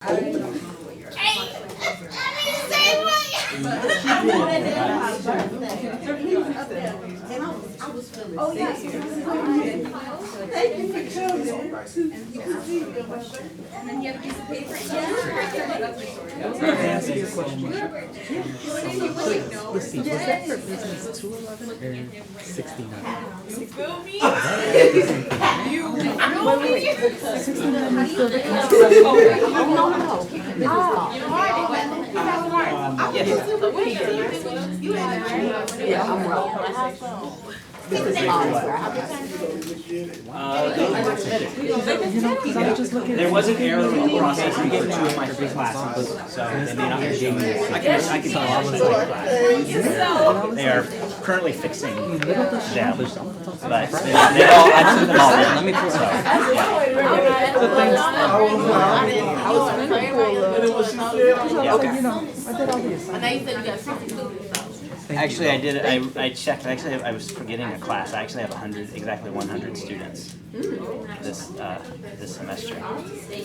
Oh, yeah. Thank you for coming. And then you have a piece of paper. Can I ask you a question? Let's see, was that for business 211 or 69? Wait. 69 is still the Yeah, I'm wrong. This is There was an error in the process. We get two of my free classes, so they may not be giving me. I can tell all of my class. They are currently fixing them, but they all, I took them all in. Let me I did all this. Actually, I did. I checked. Actually, I was forgetting a class. I actually have exactly 100 students this semester.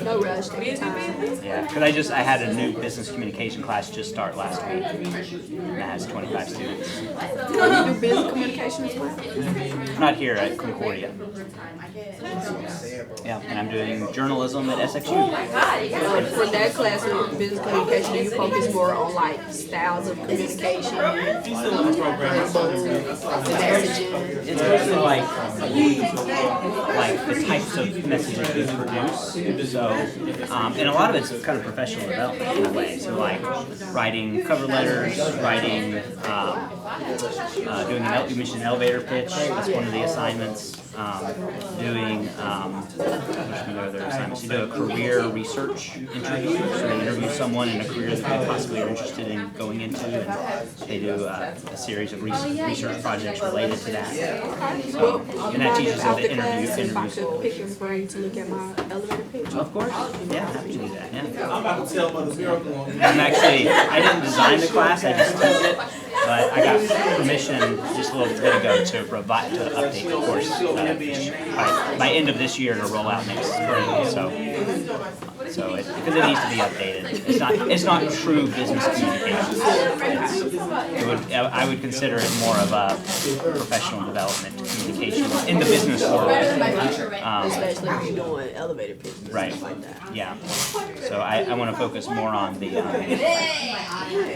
No rush, take time. Yeah, because I had a new business communication class just start last week, and that has 25 students. Do you do business communication as well? Not here at Concordia. Yeah, and I'm doing journalism at SXU. For that class of business communication, do you focus more on like styles of communication, the messaging? It's mostly like the types of messages we produce. So, and a lot of it's kind of professional development in a way. So like writing cover letters, writing, doing you mentioned an elevator pitch. That's one of the assignments. Doing other assignments. You do a career research interview. So they interview someone in a career that they possibly are interested in going into, and they do a series of research projects related to that. So, and that teaches them to interview. If I could pick your brain to look at my elevator pitch. Of course, yeah, happy to do that. Yeah. I'm about to tell Mother Miracle on I didn't design the class. I just took it. But I got permission just a little bit ago to update the course by end of this year to roll out next spring. Because it needs to be updated. It's not true business communication. I would consider it more of a professional development communication in the business world. Especially if you're doing elevator pitches and Right. stuff like that. Yeah. So I want to focus more on the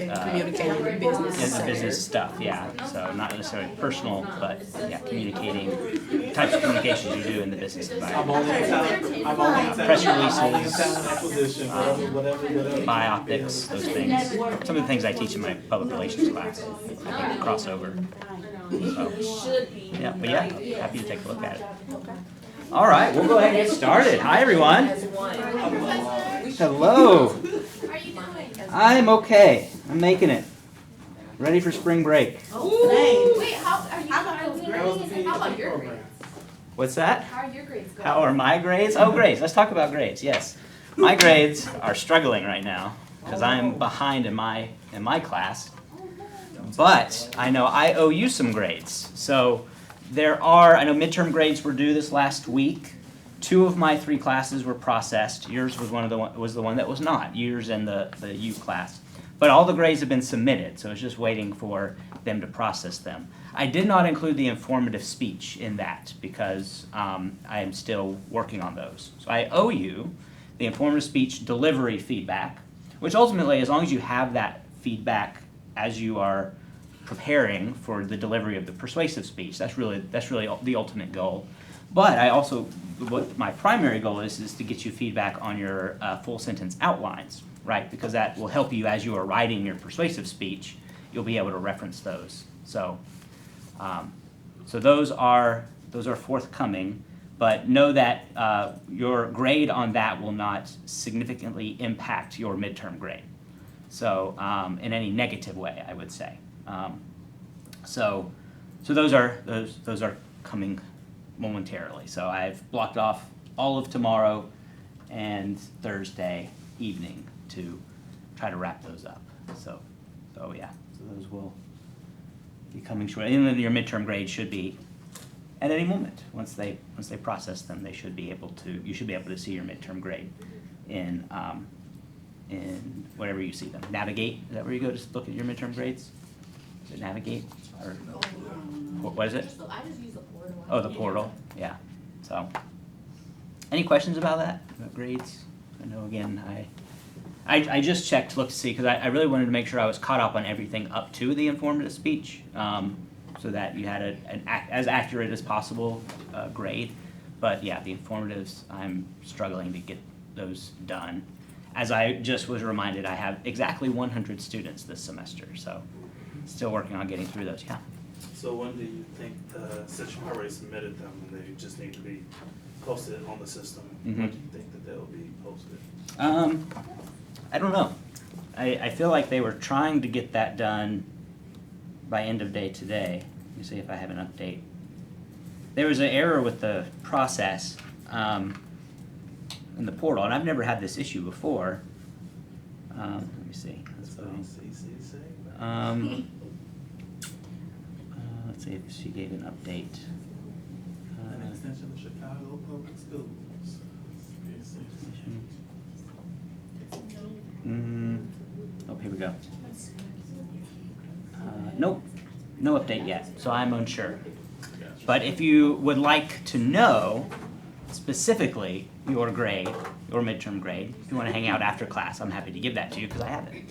Communicating with business. the business stuff. Yeah. So not necessarily personal, but yeah, communicating types of communications you do in the business environment. Press releases, biopics, those things. Some of the things I teach in my public relations class, I think cross over. So, yeah, but yeah, happy to take a look at it. All right, we'll go ahead and get started. Hi, everyone. Hello. I'm okay. I'm making it. Ready for spring break. Wait, how about your grades? What's that? How are your grades going? How are my grades? Oh, grades. Let's talk about grades. Yes. My grades are struggling right now because I'm behind in my class. But I know I owe you some grades. So I know midterm grades were due this last week. 2 of my 3 classes were processed. Yours was the one that was not. Yours and the U class. But all the grades have been submitted, so it's just waiting for them to process them. I did not include the informative speech in that because I am still working on those. So I owe you the informative speech delivery feedback, which ultimately, as long as you have that feedback as you are preparing for the delivery of the persuasive speech, that's really the ultimate goal. But what my primary goal is to get you feedback on your full sentence outlines, right? Because that will help you as you are writing your persuasive speech. You'll be able to reference those. So those are forthcoming. But know that your grade on that will not significantly impact your midterm grade. So in any negative way, I would say. So those are coming momentarily. So I've blocked off all of tomorrow and Thursday evening to try to wrap those up. So yeah, so those will be coming shortly. And then your midterm grade should be at any moment. Once they process them, you should be able to see your midterm grade in in wherever you see them. Navigate, is that where you go to look at your midterm grades? Is it Navigate, or what is it? I just use the portal. Oh, the portal, yeah. So, any questions about that, about grades? I know, again, I just checked to look to see, because I really wanted to make sure I was caught up on everything up to the informative speech, so that you had as accurate as possible grade. But yeah, the informatives, I'm struggling to get those done. As I just was reminded, I have exactly 100 students this semester, so still working on getting through those, yeah. So when do you think, since you've already submitted them and they just need to be posted on the system, when do you think that they'll be posted? I don't know. I feel like they were trying to get that done by end of day today. Let me see if I have an update. There was an error with the process in the portal, and I've never had this issue before. Let me see. Let's see if she gave an update. An extension of Chicago Public Schools. Oh, here we go. Nope, no update yet, so I'm unsure. But if you would like to know specifically your grade, your midterm grade, if you want to hang out after class, I'm happy to give that to you because I have it.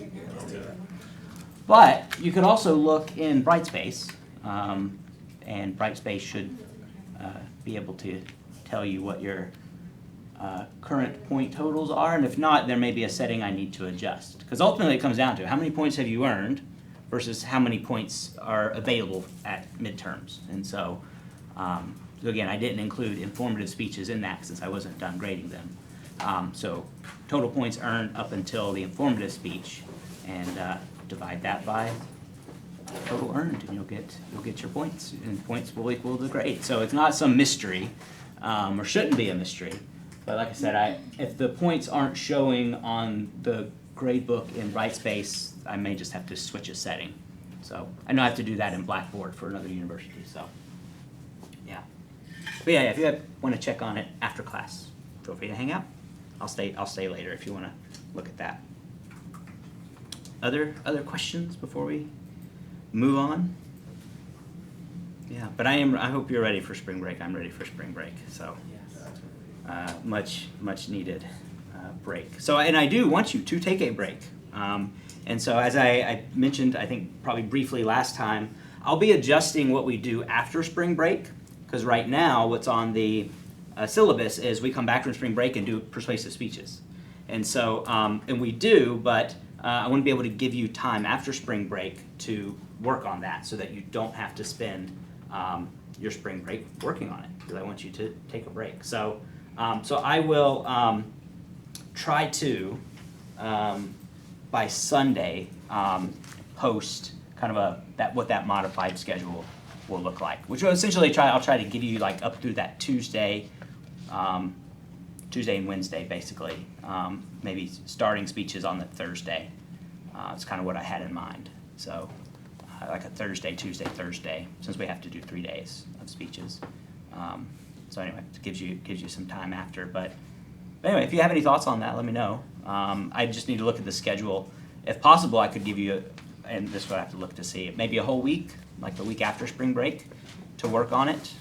But you could also look in Brightspace, and Brightspace should be able to tell you what your current point totals are, and if not, there may be a setting I need to adjust. Because ultimately it comes down to how many points have you earned versus how many points are available at midterms. And so, so again, I didn't include informative speeches in that since I wasn't done grading them. So total points earned up until the informative speech, and divide that by total earned, and you'll get your points, and points will equal the grade. So it's not some mystery, or shouldn't be a mystery. But like I said, if the points aren't showing on the grade book in Brightspace, I may just have to switch a setting. So I know I have to do that in Blackboard for another university. So yeah, but yeah, if you want to check on it after class, feel free to hang out. I'll stay later if you want to look at that. Other questions before we move on? Yeah, but I hope you're ready for spring break. I'm ready for spring break. So. Much needed break. So, and I do want you to take a break. And so as I mentioned, I think probably briefly last time, I'll be adjusting what we do after spring break, because right now what's on the syllabus is we come back from spring break and do persuasive speeches. And so, and we do, but I want to be able to give you time after spring break to work on that so that you don't have to spend your spring break working on it, because I want you to take a break. So I will try to, by Sunday, post kind of what that modified schedule will look like, which will essentially I'll try to give you like up through that Tuesday and Wednesday basically, maybe starting speeches on the Thursday. It's kind of what I had in mind. So like a Thursday, Tuesday, Thursday, since we have to do 3 days of speeches. So anyway, it gives you some time after. But anyway, if you have any thoughts on that, let me know. I just need to look at the schedule. If possible, I could give you, and this is what I have to look to see, maybe a whole week, like the week after spring break, to work on it.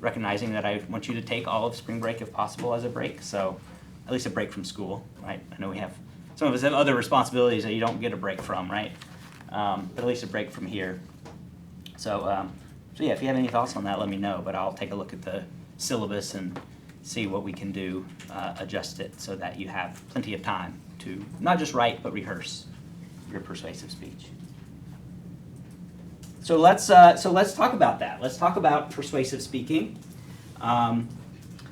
Recognizing that I want you to take all of spring break if possible as a break. So at least a break from school, right? I know some of us have other responsibilities that you don't get a break from, right? But at least a break from here. So yeah, if you have any thoughts on that, let me know. But I'll take a look at the syllabus and see what we can do, adjust it so that you have plenty of time to not just write, but rehearse your persuasive speech. So let's talk about that. Let's talk about persuasive speaking. I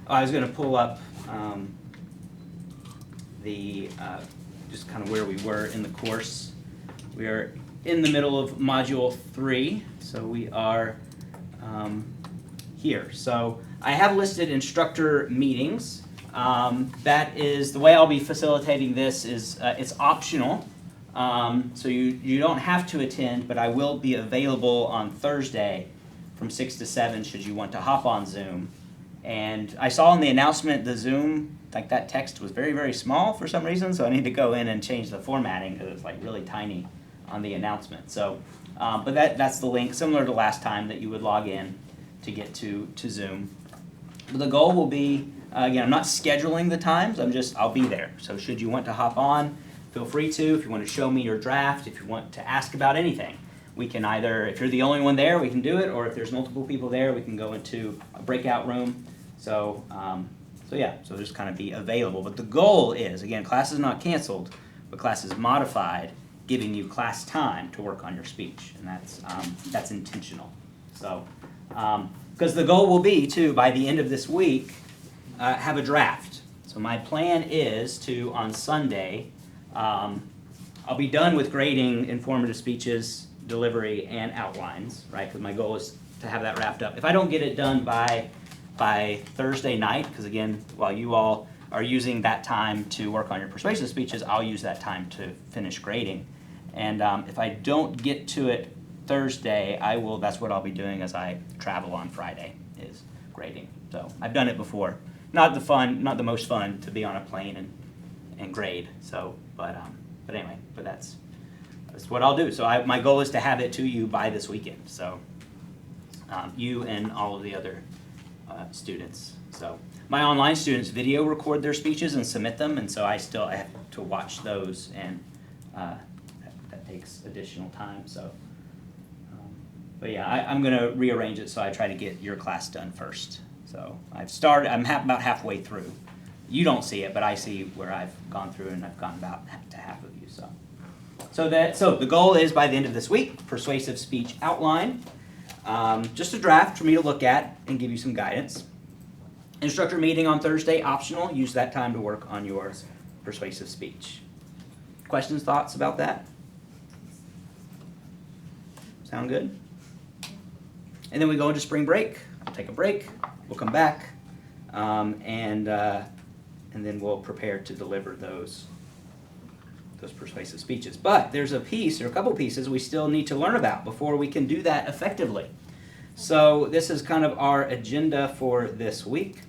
was going to pull up just kind of where we were in the course. We are in the middle of Module 3, so we are here. So I have listed instructor meetings. That is the way I'll be facilitating this. It's optional, so you don't have to attend, but I will be available on Thursday from 6 to 7 should you want to hop on Zoom. And I saw in the announcement the Zoom like that text was very, very small for some reason, so I need to go in and change the formatting because it's like really tiny on the announcement. So, but that's the link, similar to last time, that you would log in to get to Zoom. But the goal will be, again, I'm not scheduling the times, I'll be there. So should you want to hop on, feel free to. If you want to show me your draft, if you want to ask about anything, we can either, if you're the only one there, we can do it, or if there's multiple people there, we can go into a breakout room. So, so just kind of be available. But the goal is, again, class is not canceled, but class is modified, giving you class time to work on your speech, and that's intentional. So, because the goal will be to, by the end of this week, have a draft. So my plan is to, on Sunday, I'll be done with grading informative speeches, delivery, and outlines, right? Because my goal is to have that wrapped up. If I don't get it done by Thursday night, because again, while you all are using that time to work on your persuasive speeches, I'll use that time to finish grading. And if I don't get to it Thursday, that's what I'll be doing as I travel on Friday, is grading. So I've done it before. Not the most fun to be on a plane and grade. So, but anyway, but that's what I'll do. So my goal is to have it to you by this weekend. So you and all of the other students. So my online students video record their speeches and submit them, and so I have to watch those, and that takes additional time. So, but yeah, I'm going to rearrange it so I try to get your class done first. So I'm about halfway through. You don't see it, but I see where I've gone through, and I've gone about to half of you. So the goal is, by the end of this week, persuasive speech outline, just a draft for me to look at and give you some guidance. Instructor meeting on Thursday, optional. Use that time to work on your persuasive speech. Questions, thoughts about that? Sound good? And then we go into spring break. I'll take a break. We'll come back, and then we'll prepare to deliver those persuasive speeches. But there's a couple pieces we still need to learn about before we can do that effectively. So this is kind of our agenda for this week.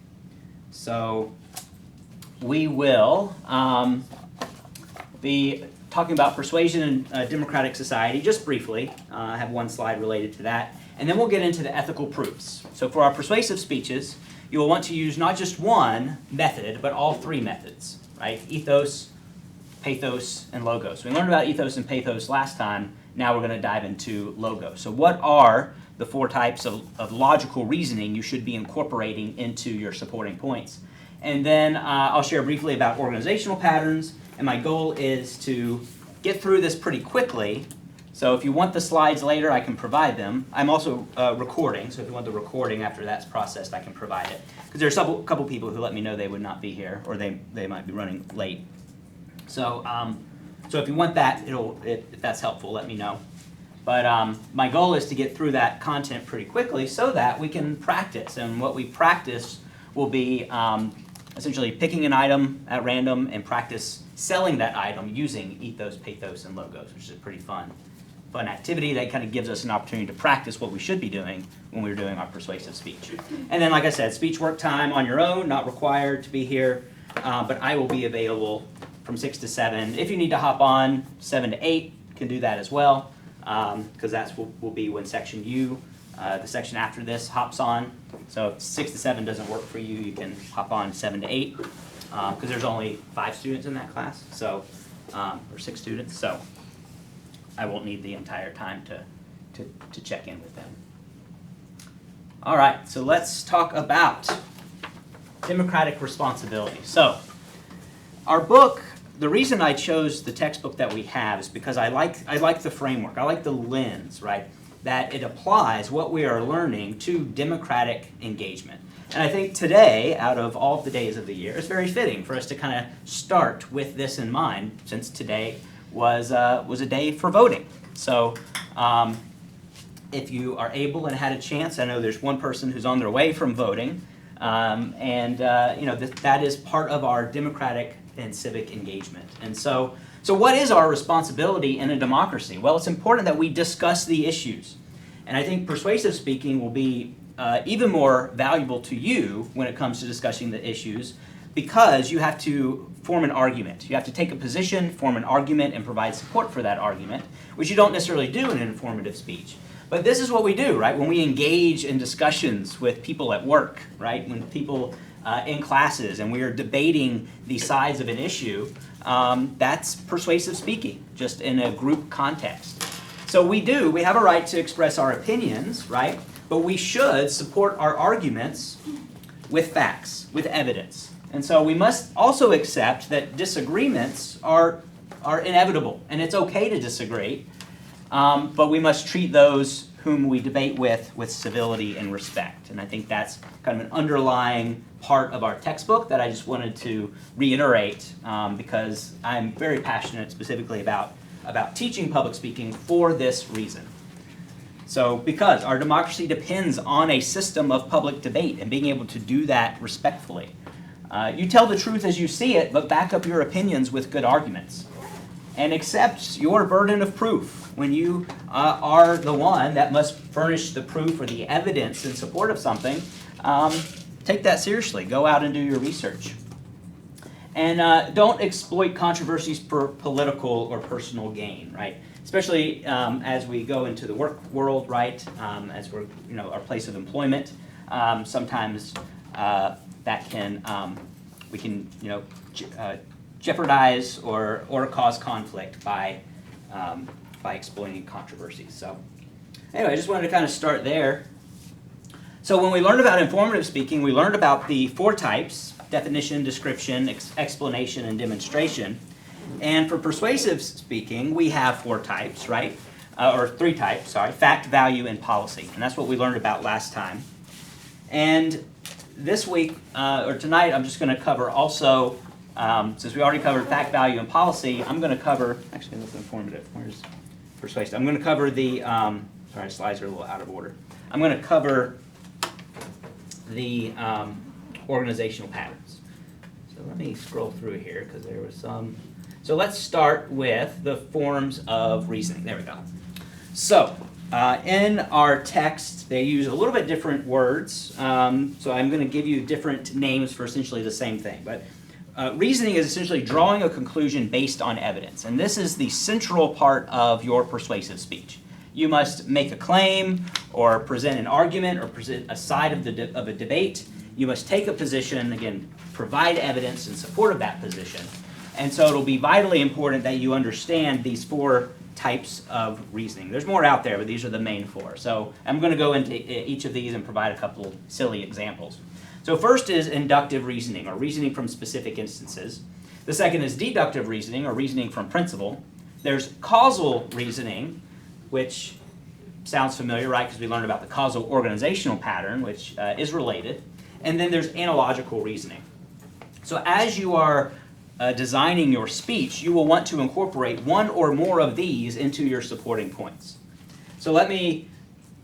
So we will be talking about persuasion in a democratic society, just briefly. I have one slide related to that. And then we'll get into the ethical proofs. So for our persuasive speeches, you will want to use not just one method, but all three methods, right? Ethos, pathos, and logos. We learned about ethos and pathos last time. Now we're going to dive into logos. So what are the four types of logical reasoning you should be incorporating into your supporting points? And then I'll share briefly about organizational patterns, and my goal is to get through this pretty quickly. So if you want the slides later, I can provide them. I'm also recording, so if you want the recording after that's processed, I can provide it. Because there's a couple people who let me know they would not be here, or they might be running late. So, so if you want that, if that's helpful, let me know. But my goal is to get through that content pretty quickly so that we can practice. And what we practice will be essentially picking an item at random and practice selling that item using ethos, pathos, and logos, which is a pretty fun activity that kind of gives us an opportunity to practice what we should be doing when we're doing our persuasive speech. And then, like I said, speech work time on your own, not required to be here, but I will be available from 6 to 7. If you need to hop on 7 to 8, you can do that as well, because that will be when section U, the section after this, hops on. So if 6 to 7 doesn't work for you, you can hop on 7 to 8, because there's only 5 students in that class, so or 6 students. So I won't need the entire time to check in with them. All right, so let's talk about democratic responsibility. So our book, the reason I chose the textbook that we have is because I like the framework. I like the lens, right, that it applies what we are learning to democratic engagement. And I think today, out of all of the days of the year, it's very fitting for us to kind of start with this in mind, since today was a day for voting. So if you are able and had a chance, I know there's one person who's on their way from voting, and that is part of our democratic and civic engagement. And so what is our responsibility in a democracy? Well, it's important that we discuss the issues. And I think persuasive speaking will be even more valuable to you when it comes to discussing the issues, because you have to form an argument. You have to take a position, form an argument, and provide support for that argument, which you don't necessarily do in an informative speech. But this is what we do, right? When we engage in discussions with people at work, right? When people in classes and we are debating the sides of an issue, that's persuasive speaking, just in a group context. So we have a right to express our opinions, right? But we should support our arguments with facts, with evidence. And so we must also accept that disagreements are inevitable, and it's okay to disagree, but we must treat those whom we debate with civility and respect. And I think that's kind of an underlying part of our textbook that I just wanted to reiterate because I'm very passionate specifically about teaching public speaking for this reason. So because our democracy depends on a system of public debate and being able to do that respectfully. You tell the truth as you see it, but back up your opinions with good arguments. And accept your burden of proof when you are the one that must furnish the proof or the evidence in support of something. Take that seriously. Go out and do your research. And don't exploit controversies for political or personal gain, right? Especially as we go into the work world, right? As we're, our place of employment. Sometimes that can, we can, jeopardize or cause conflict by exploiting controversies. So anyway, I just wanted to kind of start there. So when we learned about informative speaking, we learned about the 4 types: definition, description, explanation, and demonstration. And for persuasive speaking, we have 4 types, right? Or 3 types, sorry: fact, value, and policy. And that's what we learned about last time. And this week, or tonight, I'm just going to cover also, since we already covered fact, value, and policy, I'm going to cover, actually that's informative, where's persuasive? I'm going to cover the, sorry, slides are a little out of order. I'm going to cover the organizational patterns. So let me scroll through here because there was some. So let's start with the forms of reasoning. There we go. So in our text, they use a little bit different words. So I'm going to give you different names for essentially the same thing. But reasoning is essentially drawing a conclusion based on evidence. And this is the central part of your persuasive speech. You must make a claim or present an argument or present a side of a debate. You must take a position, again, provide evidence in support of that position. And so it'll be vitally important that you understand these 4 types of reasoning. There's more out there, but these are the main 4. So I'm going to go into each of these and provide a couple of silly examples. So first is inductive reasoning, or reasoning from specific instances. The second is deductive reasoning, or reasoning from principle. There's causal reasoning, which sounds familiar, right? Because we learned about the causal organizational pattern, which is related. And then there's analogical reasoning. So as you are designing your speech, you will want to incorporate one or more of these into your supporting points. So let me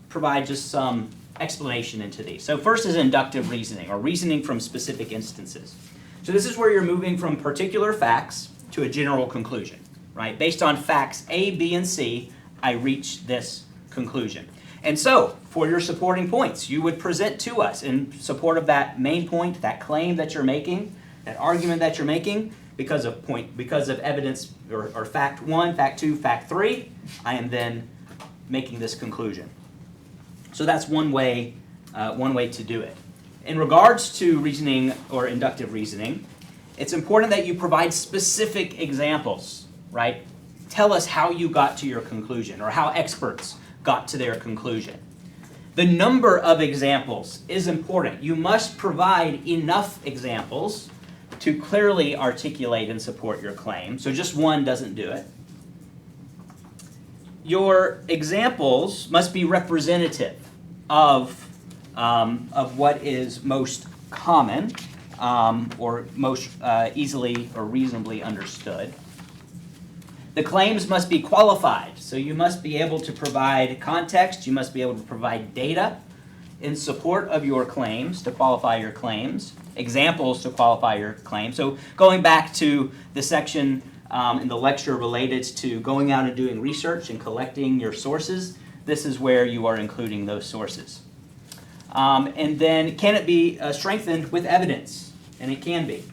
provide just some explanation into these. So first is inductive reasoning, or reasoning from specific instances. So this is where you're moving from particular facts to a general conclusion, right? Based on facts A, B, and C, I reach this conclusion. And so, for your supporting points, you would present to us in support of that main point, that claim that you're making, that argument that you're making, because of evidence or fact 1, fact 2, fact 3, I am then making this conclusion. So that's one way to do it. In regards to reasoning or inductive reasoning, it's important that you provide specific examples, right? Tell us how you got to your conclusion, or how experts got to their conclusion. The number of examples is important. You must provide enough examples to clearly articulate and support your claim. So just one doesn't do it. Your examples must be representative of what is most common or most easily or reasonably understood. The claims must be qualified, so you must be able to provide context, you must be able to provide data in support of your claims to qualify your claims, examples to qualify your claims. So going back to the section in the lecture related to going out and doing research and collecting your sources, this is where you are including those sources. And then can it be strengthened with evidence? and it can be.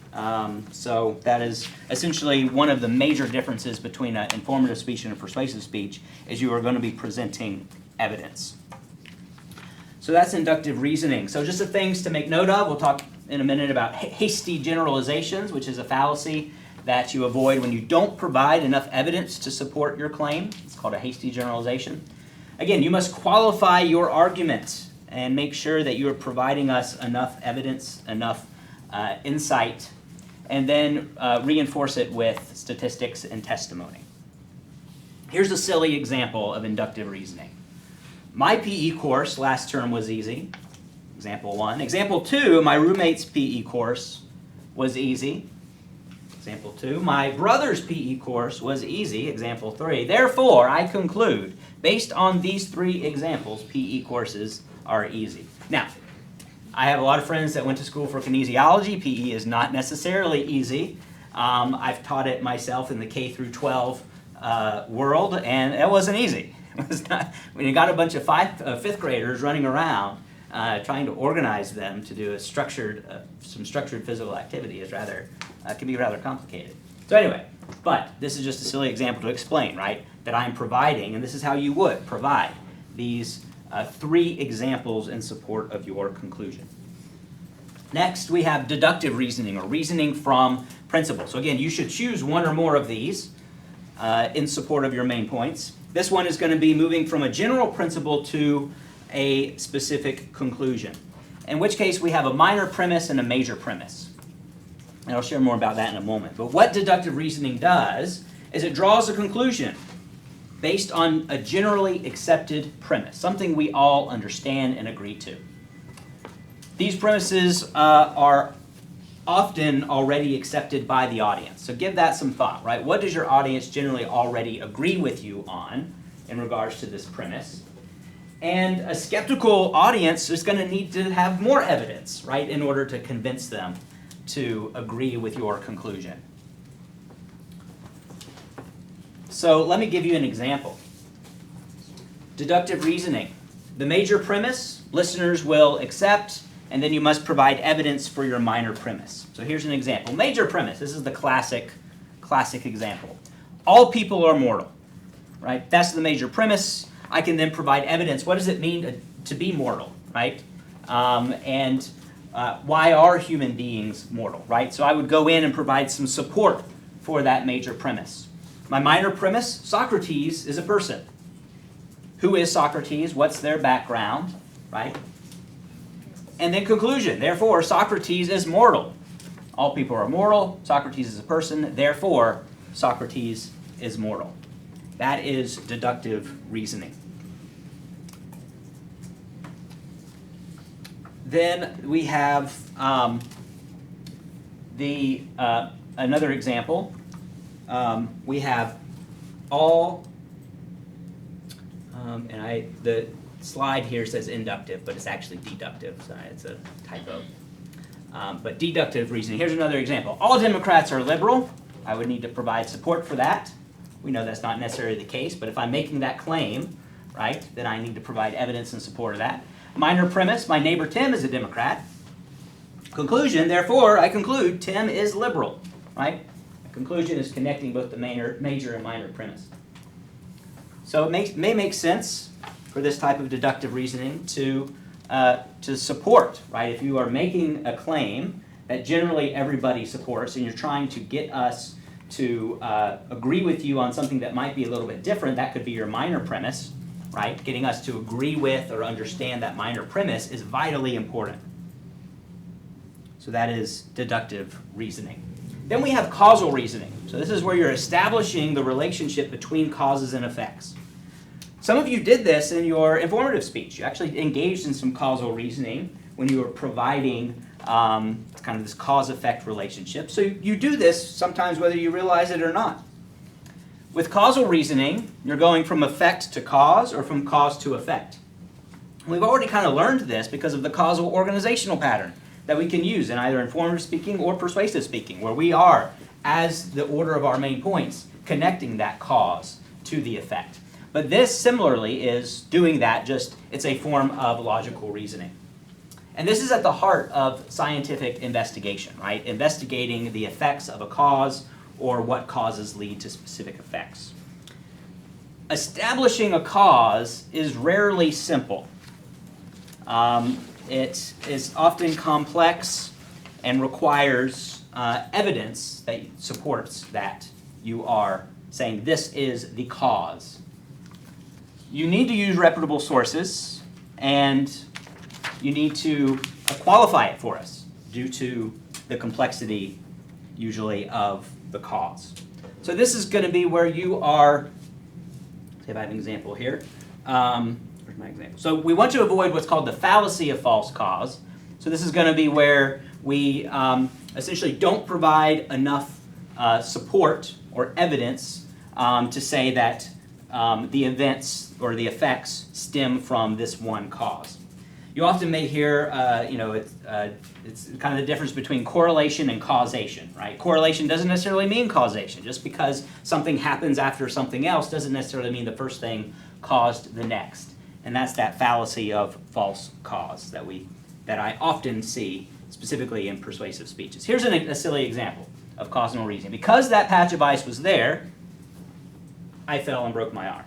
So that is essentially one of the major differences between an informative speech and a persuasive speech, is you are going to be presenting evidence. So that's inductive reasoning. So just the things to make note of. We'll talk in a minute about hasty generalizations, which is a fallacy that you avoid when you don't provide enough evidence to support your claim. It's called a hasty generalization. Again, you must qualify your argument and make sure that you are providing us enough evidence, enough insight, and then reinforce it with statistics and testimony. Here's a silly example of inductive reasoning. My PE course last term was easy. Example 1. Example 2, my roommate's PE course was easy. Example 2, my brother's PE course was easy. Example 3, therefore I conclude, based on these 3 examples, PE courses are easy. Now, I have a lot of friends that went to school for kinesiology. PE is not necessarily easy. I've taught it myself in the K through 12 world, and it wasn't easy. It was not, when you got a bunch of fifth graders running around trying to organize them to do some structured physical activity is can be rather complicated. So anyway, but this is just a silly example to explain, right? That I'm providing, and this is how you would provide these 3 examples in support of your conclusion. Next, we have deductive reasoning, or reasoning from principles. So again, you should choose one or more of these in support of your main points. This one is going to be moving from a general principle to a specific conclusion, in which case we have a minor premise and a major premise. And I'll share more about that in a moment. But what deductive reasoning does is it draws a conclusion based on a generally accepted premise, something we all understand and agree to. These premises are often already accepted by the audience. So give that some thought, right? What does your audience generally already agree with you on in regards to this premise? And a skeptical audience is going to need to have more evidence, right, in order to convince them to agree with your conclusion. So let me give you an example. Deductive reasoning. The major premise, listeners will accept, and then you must provide evidence for your minor premise. So here's an example. Major premise. This is the classic example. All people are mortal, right? That's the major premise. I can then provide evidence. What does it mean to be mortal, right? Why are human beings mortal, right? So I would go in and provide some support for that major premise. My minor premise, Socrates is a person. Who is Socrates? What's their background, right? And then conclusion. Therefore, Socrates is mortal. All people are mortal. Socrates is a person. Therefore, Socrates is mortal. That is deductive reasoning. Then we have another example. We have all, the slide here says inductive, but it's actually deductive. So it's a typo. But deductive reasoning. Here's another example. All Democrats are liberal. I would need to provide support for that. We know that's not necessarily the case, but if I'm making that claim, right, then I need to provide evidence in support of that. Minor premise, my neighbor Tim is a Democrat. Conclusion, therefore, I conclude Tim is liberal, right? A conclusion is connecting both the major and minor premise. So it may make sense for this type of deductive reasoning to support, right? If you are making a claim that generally everybody supports and you're trying to get us to agree with you on something that might be a little bit different, that could be your minor premise, right? Getting us to agree with or understand that minor premise is vitally important. So that is deductive reasoning. Then we have causal reasoning. So this is where you're establishing the relationship between causes and effects. Some of you did this in your informative speech. You actually engaged in some causal reasoning when you were providing kind of this cause-effect relationship. So you do this sometimes whether you realize it or not. With causal reasoning, you're going from effect to cause or from cause to effect. We've already kind of learned this because of the causal organizational pattern that we can use in either informative speaking or persuasive speaking, where we are, as the order of our main points, connecting that cause to the effect. But this, similarly, is doing that, just it's a form of logical reasoning. And this is at the heart of scientific investigation, right? Investigating the effects of a cause or what causes lead to specific effects. Establishing a cause is rarely simple. It is often complex and requires evidence that supports that you are saying this is the cause. You need to use reputable sources, and you need to qualify it for us due to the complexity, usually, of the cause. So this is going to be where you are, see if I have an example here. Where's my example? So we want to avoid what's called the fallacy of false cause. So this is going to be where we essentially don't provide enough support or evidence to say that the events or the effects stem from this one cause. You often may hear, it's kind of the difference between correlation and causation, right? Correlation doesn't necessarily mean causation. Just because something happens after something else doesn't necessarily mean the first thing caused the next. And that's that fallacy of false cause that I often see specifically in persuasive speeches. Here's a silly example of causal reasoning. Because that patch of ice was there, I fell and broke my arm.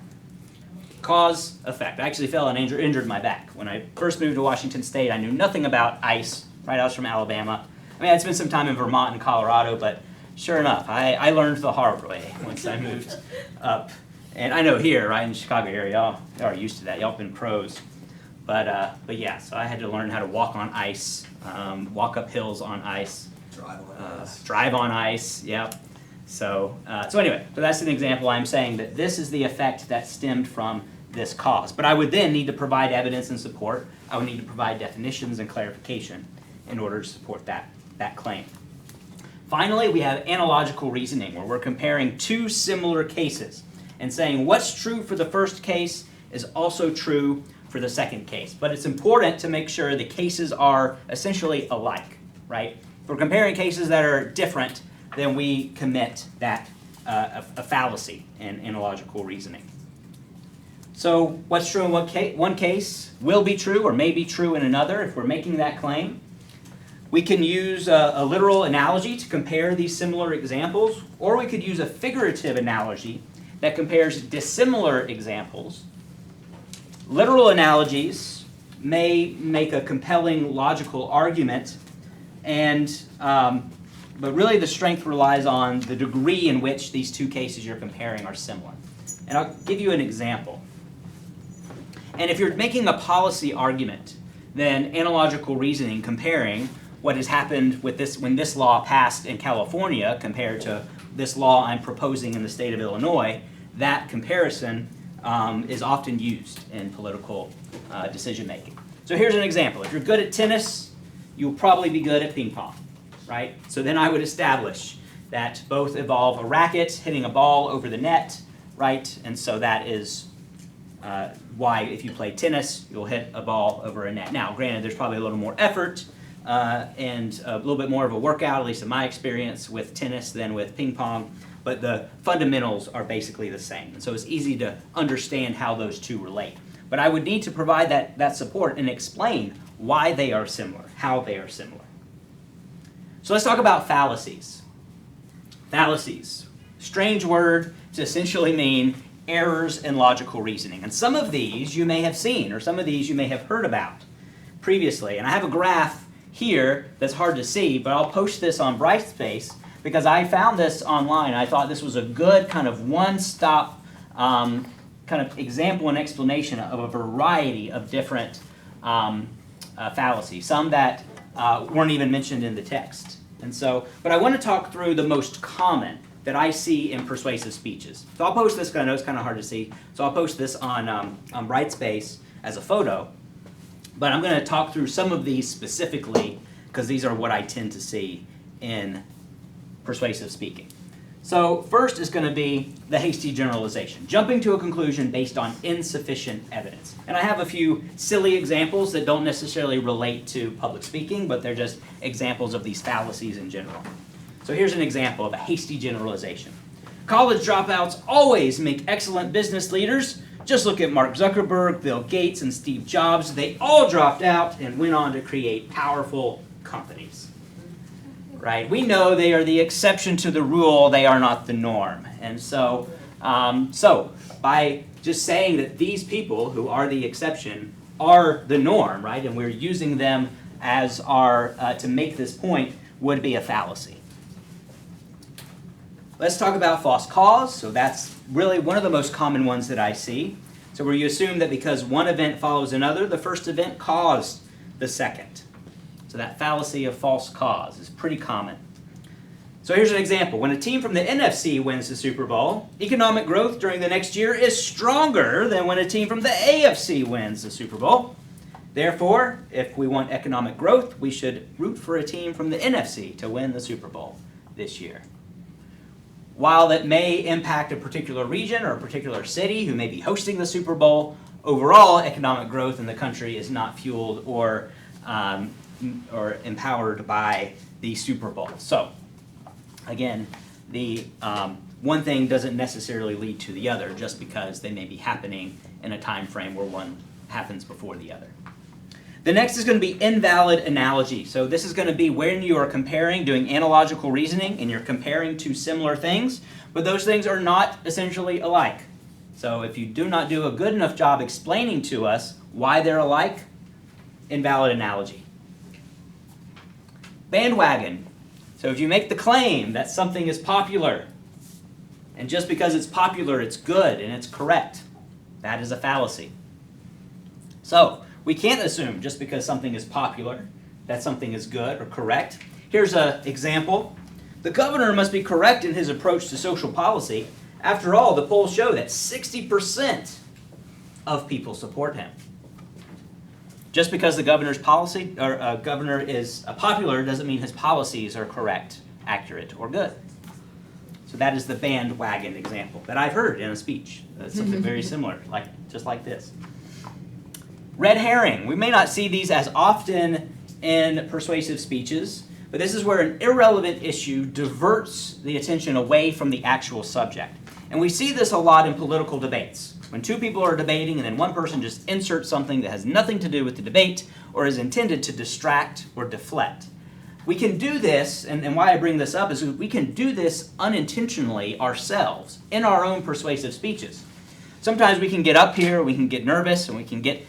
Cause, effect. I actually fell and injured my back. When I first moved to Washington State, I knew nothing about ice, right? I was from Alabama. I mean, I'd spent some time in Vermont and Colorado, but sure enough, I learned the hard way once I moved up. And I know here, right, in the Chicago area, y'all are used to that. Y'all have been pros. But yeah, so I had to learn how to walk on ice, walk up hills on ice. Drive on ice, yep. So anyway, so that's an example. I'm saying that this is the effect that stemmed from this cause. But I would then need to provide evidence and support. I would need to provide definitions and clarification in order to support that claim. Finally, we have analogical reasoning, where we're comparing two similar cases and saying what's true for the first case is also true for the second case. But it's important to make sure the cases are essentially alike, right? If we're comparing cases that are different, then we commit that a fallacy in analogical reasoning. So what's true in one case will be true or may be true in another if we're making that claim. We can use a literal analogy to compare these similar examples, or we could use a figurative analogy that compares dissimilar examples. Literal analogies may make a compelling logical argument, but really the strength relies on the degree in which these two cases you're comparing are similar. And I'll give you an example. And if you're making a policy argument, then analogical reasoning, comparing what has happened with this when this law passed in California compared to this law I'm proposing in the state of Illinois, that comparison is often used in political decision making. So here's an example. If you're good at tennis, you'll probably be good at ping pong, right? So then I would establish that both involve a racket hitting a ball over the net, right? And so that is why if you play tennis, you'll hit a ball over a net. Now, granted, there's probably a little more effort and a little bit more of a workout, at least in my experience, with tennis than with ping pong, but the fundamentals are basically the same. And so it's easy to understand how those two relate. But I would need to provide that support and explain why they are similar, how they are similar. So let's talk about fallacies. Fallacies. Strange word to essentially mean errors in logical reasoning. And some of these you may have seen, or some of these you may have heard about previously. And I have a graph here that's hard to see, but I'll post this on Brightspace because I found this online. I thought this was a good kind of one-stop kind of example and explanation of a variety of different fallacies, some that weren't even mentioned in the text. And so, but I want to talk through the most common that I see in persuasive speeches. So I'll post this, because I know it's kind of hard to see, so I'll post this on Brightspace as a photo. But I'm going to talk through some of these specifically, because these are what I tend to see in persuasive speaking. So first is going to be the hasty generalization, jumping to a conclusion based on insufficient evidence. And I have a few silly examples that don't necessarily relate to public speaking, but they're just examples of these fallacies in general. So here's an example of a hasty generalization. College dropouts always make excellent business leaders Just look at Mark Zuckerberg, Bill Gates, and Steve Jobs. They all dropped out and went on to create powerful companies. Right? We know they are the exception to the rule. They are not the norm. And so by just saying that these people who are the exception are the norm, right, and we're using them as our to make this point, would be a fallacy. Let's talk about false cause. So that's really one of the most common ones that I see. So where you assume that because one event follows another, the first event caused the second. So that fallacy of false cause is pretty common. So here's an example. When a team from the NFC wins the Super Bowl, economic growth during the next year is stronger than when a team from the AFC wins the Super Bowl. Therefore, if we want economic growth, we should root for a team from the NFC to win the Super Bowl this year. While that may impact a particular region or a particular city who may be hosting the Super Bowl, overall economic growth in the country is not fueled or empowered by the Super Bowl. So, again, the one thing doesn't necessarily lead to the other just because they may be happening in a time frame where one happens before the other. The next is going to be invalid analogy. So this is going to be when you are comparing, doing analogical reasoning, and you're comparing two similar things, but those things are not essentially alike. So if you do not do a good enough job explaining to us why they're alike, invalid analogy. Bandwagon. So if you make the claim that something is popular, and just because it's popular, it's good and it's correct, that is a fallacy. So we can't assume just because something is popular that something is good or correct. Here's an example. The governor must be correct in his approach to social policy. After all, the polls show that 60% of people support him. Just because the governor's policy or governor is popular doesn't mean his policies are correct, accurate, or good. So that is the bandwagon example that I've heard in a speech. It's something very similar, just like this. Red herring. We may not see these as often in persuasive speeches, but this is where an irrelevant issue diverts the attention away from the actual subject. And we see this a lot in political debates. When two people are debating and then one person just inserts something that has nothing to do with the debate or is intended to distract or deflect. We can do this, and why I bring this up is we can do this unintentionally ourselves in our own persuasive speeches. Sometimes we can get up here, we can get nervous, and we can get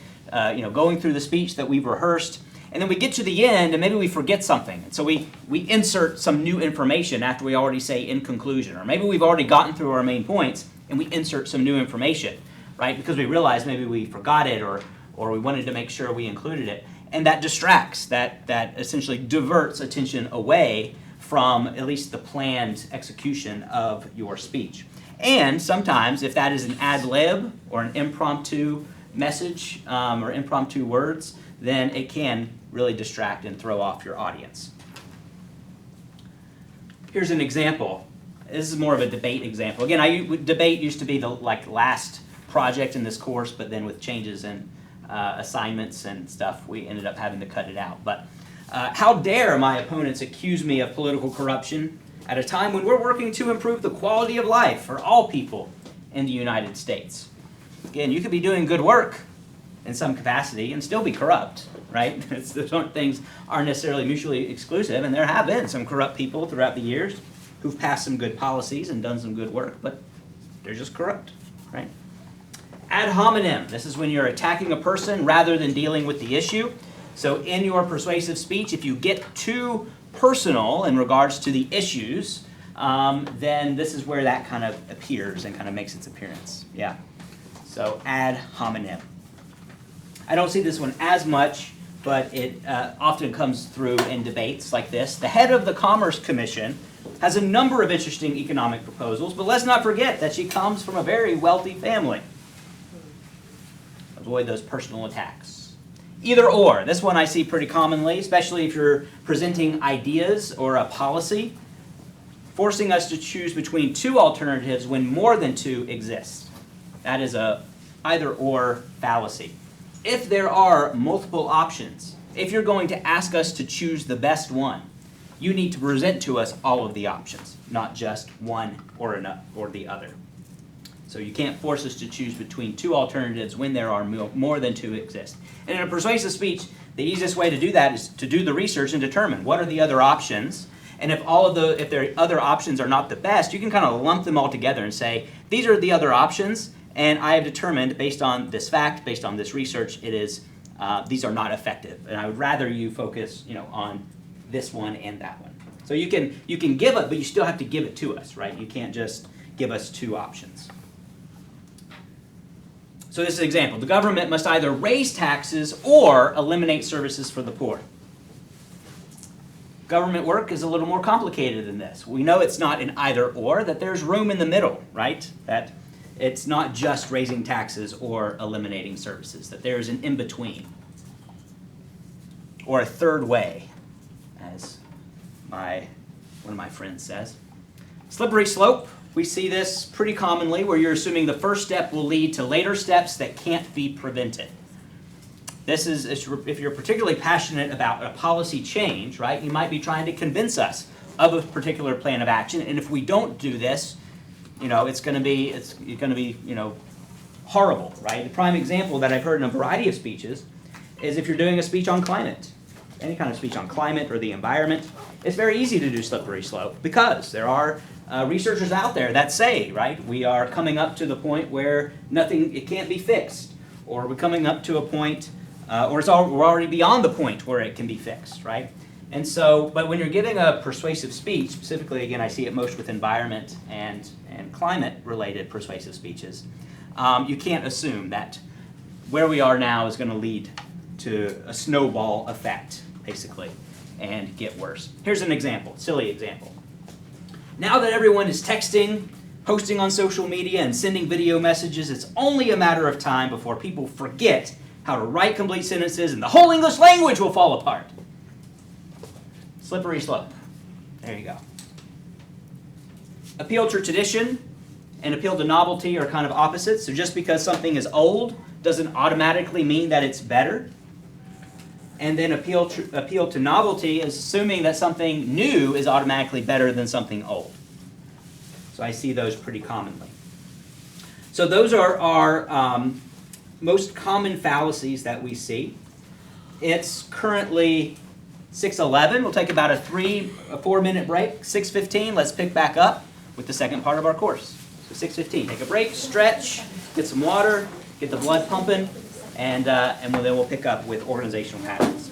going through the speech that we've rehearsed, and then we get to the end and maybe we forget something. And so we insert some new information after we already say in conclusion, or maybe we've already gotten through our main points and we insert some new information, right? Because we realize maybe we forgot it or we wanted to make sure we included it. And that distracts, that essentially diverts attention away from at least the planned execution of your speech. And sometimes if that is an ad lib or an impromptu message or impromptu words, then it can really distract and throw off your audience. Here's an example. This is more of a debate example. Again, debate used to be the last project in this course, but then with changes in assignments and stuff, we ended up having to cut it out. But how dare my opponents accuse me of political corruption at a time when we're working to improve the quality of life for all people in the United States? Again, you could be doing good work in some capacity and still be corrupt, right? Things aren't necessarily mutually exclusive, and there have been some corrupt people throughout the years who've passed some good policies and done some good work, but they're just corrupt, right? Ad hominem. This is when you're attacking a person rather than dealing with the issue. So in your persuasive speech, if you get too personal in regards to the issues, then this is where that kind of appears and kind of makes its appearance. Yeah. So ad hominem. I don't see this one as much, but it often comes through in debates like this. The head of the Commerce Commission has a number of interesting economic proposals, but let's not forget that she comes from a very wealthy family. Avoid those personal attacks. Either or. This one I see pretty commonly, especially if you're presenting ideas or a policy, forcing us to choose between two alternatives when more than two exist. That is a either-or fallacy. If there are multiple options, if you're going to ask us to choose the best one, you need to present to us all of the options, not just one or the other. So you can't force us to choose between two alternatives when there are more than two exist. And in a persuasive speech, the easiest way to do that is to do the research and determine what are the other options. And if their other options are not the best, you can kind of lump them all together and say, these are the other options, and I have determined based on this fact, based on this research, these are not effective. And I would rather you focus, on this one and that one. So you can give it, but you still have to give it to us, right? You can't just give us two options. So this is an example. The government must either raise taxes or eliminate services for the poor. Government work is a little more complicated than this. We know it's not an either or, that there's room in the middle, right? That it's not just raising taxes or eliminating services, that there's an in-between. Or a third way, as one of my friends says. Slippery slope. We see this pretty commonly where you're assuming the first step will lead to later steps that can't be prevented. This is, if you're particularly passionate about a policy change, right, you might be trying to convince us of a particular plan of action, and if we don't do this, it's going to be horrible, right? The prime example that I've heard in a variety of speeches is if you're doing a speech on climate, any kind of speech on climate or the environment, it's very easy to do slippery slope because there are researchers out there that say, right, we are coming up to the point where it can't be fixed, or we're coming up to a point, or we're already beyond the point where it can be fixed, right? And so, but when you're giving a persuasive speech, specifically, again, I see it most with environment and climate-related persuasive speeches, you can't assume that where we are now is going to lead to a snowball effect, basically, and get worse. Here's an example, silly example. Now that everyone is texting, posting on social media, and sending video messages, it's only a matter of time before people forget how to write complete sentences and the whole English language will fall apart. Slippery slope. There you go. Appeal to tradition and appeal to novelty are kind of opposites. So just because something is old doesn't automatically mean that it's better. And then appeal to novelty is assuming that something new is automatically better than something old. So I see those pretty commonly. So those are our most common fallacies that we see. It's currently 6:11. We'll take about a 4-minute break. 6:15, let's pick back up with the second part of our course. So 6:15, take a break, stretch, get some water, get the blood pumping, and then we'll pick up with organizational patterns.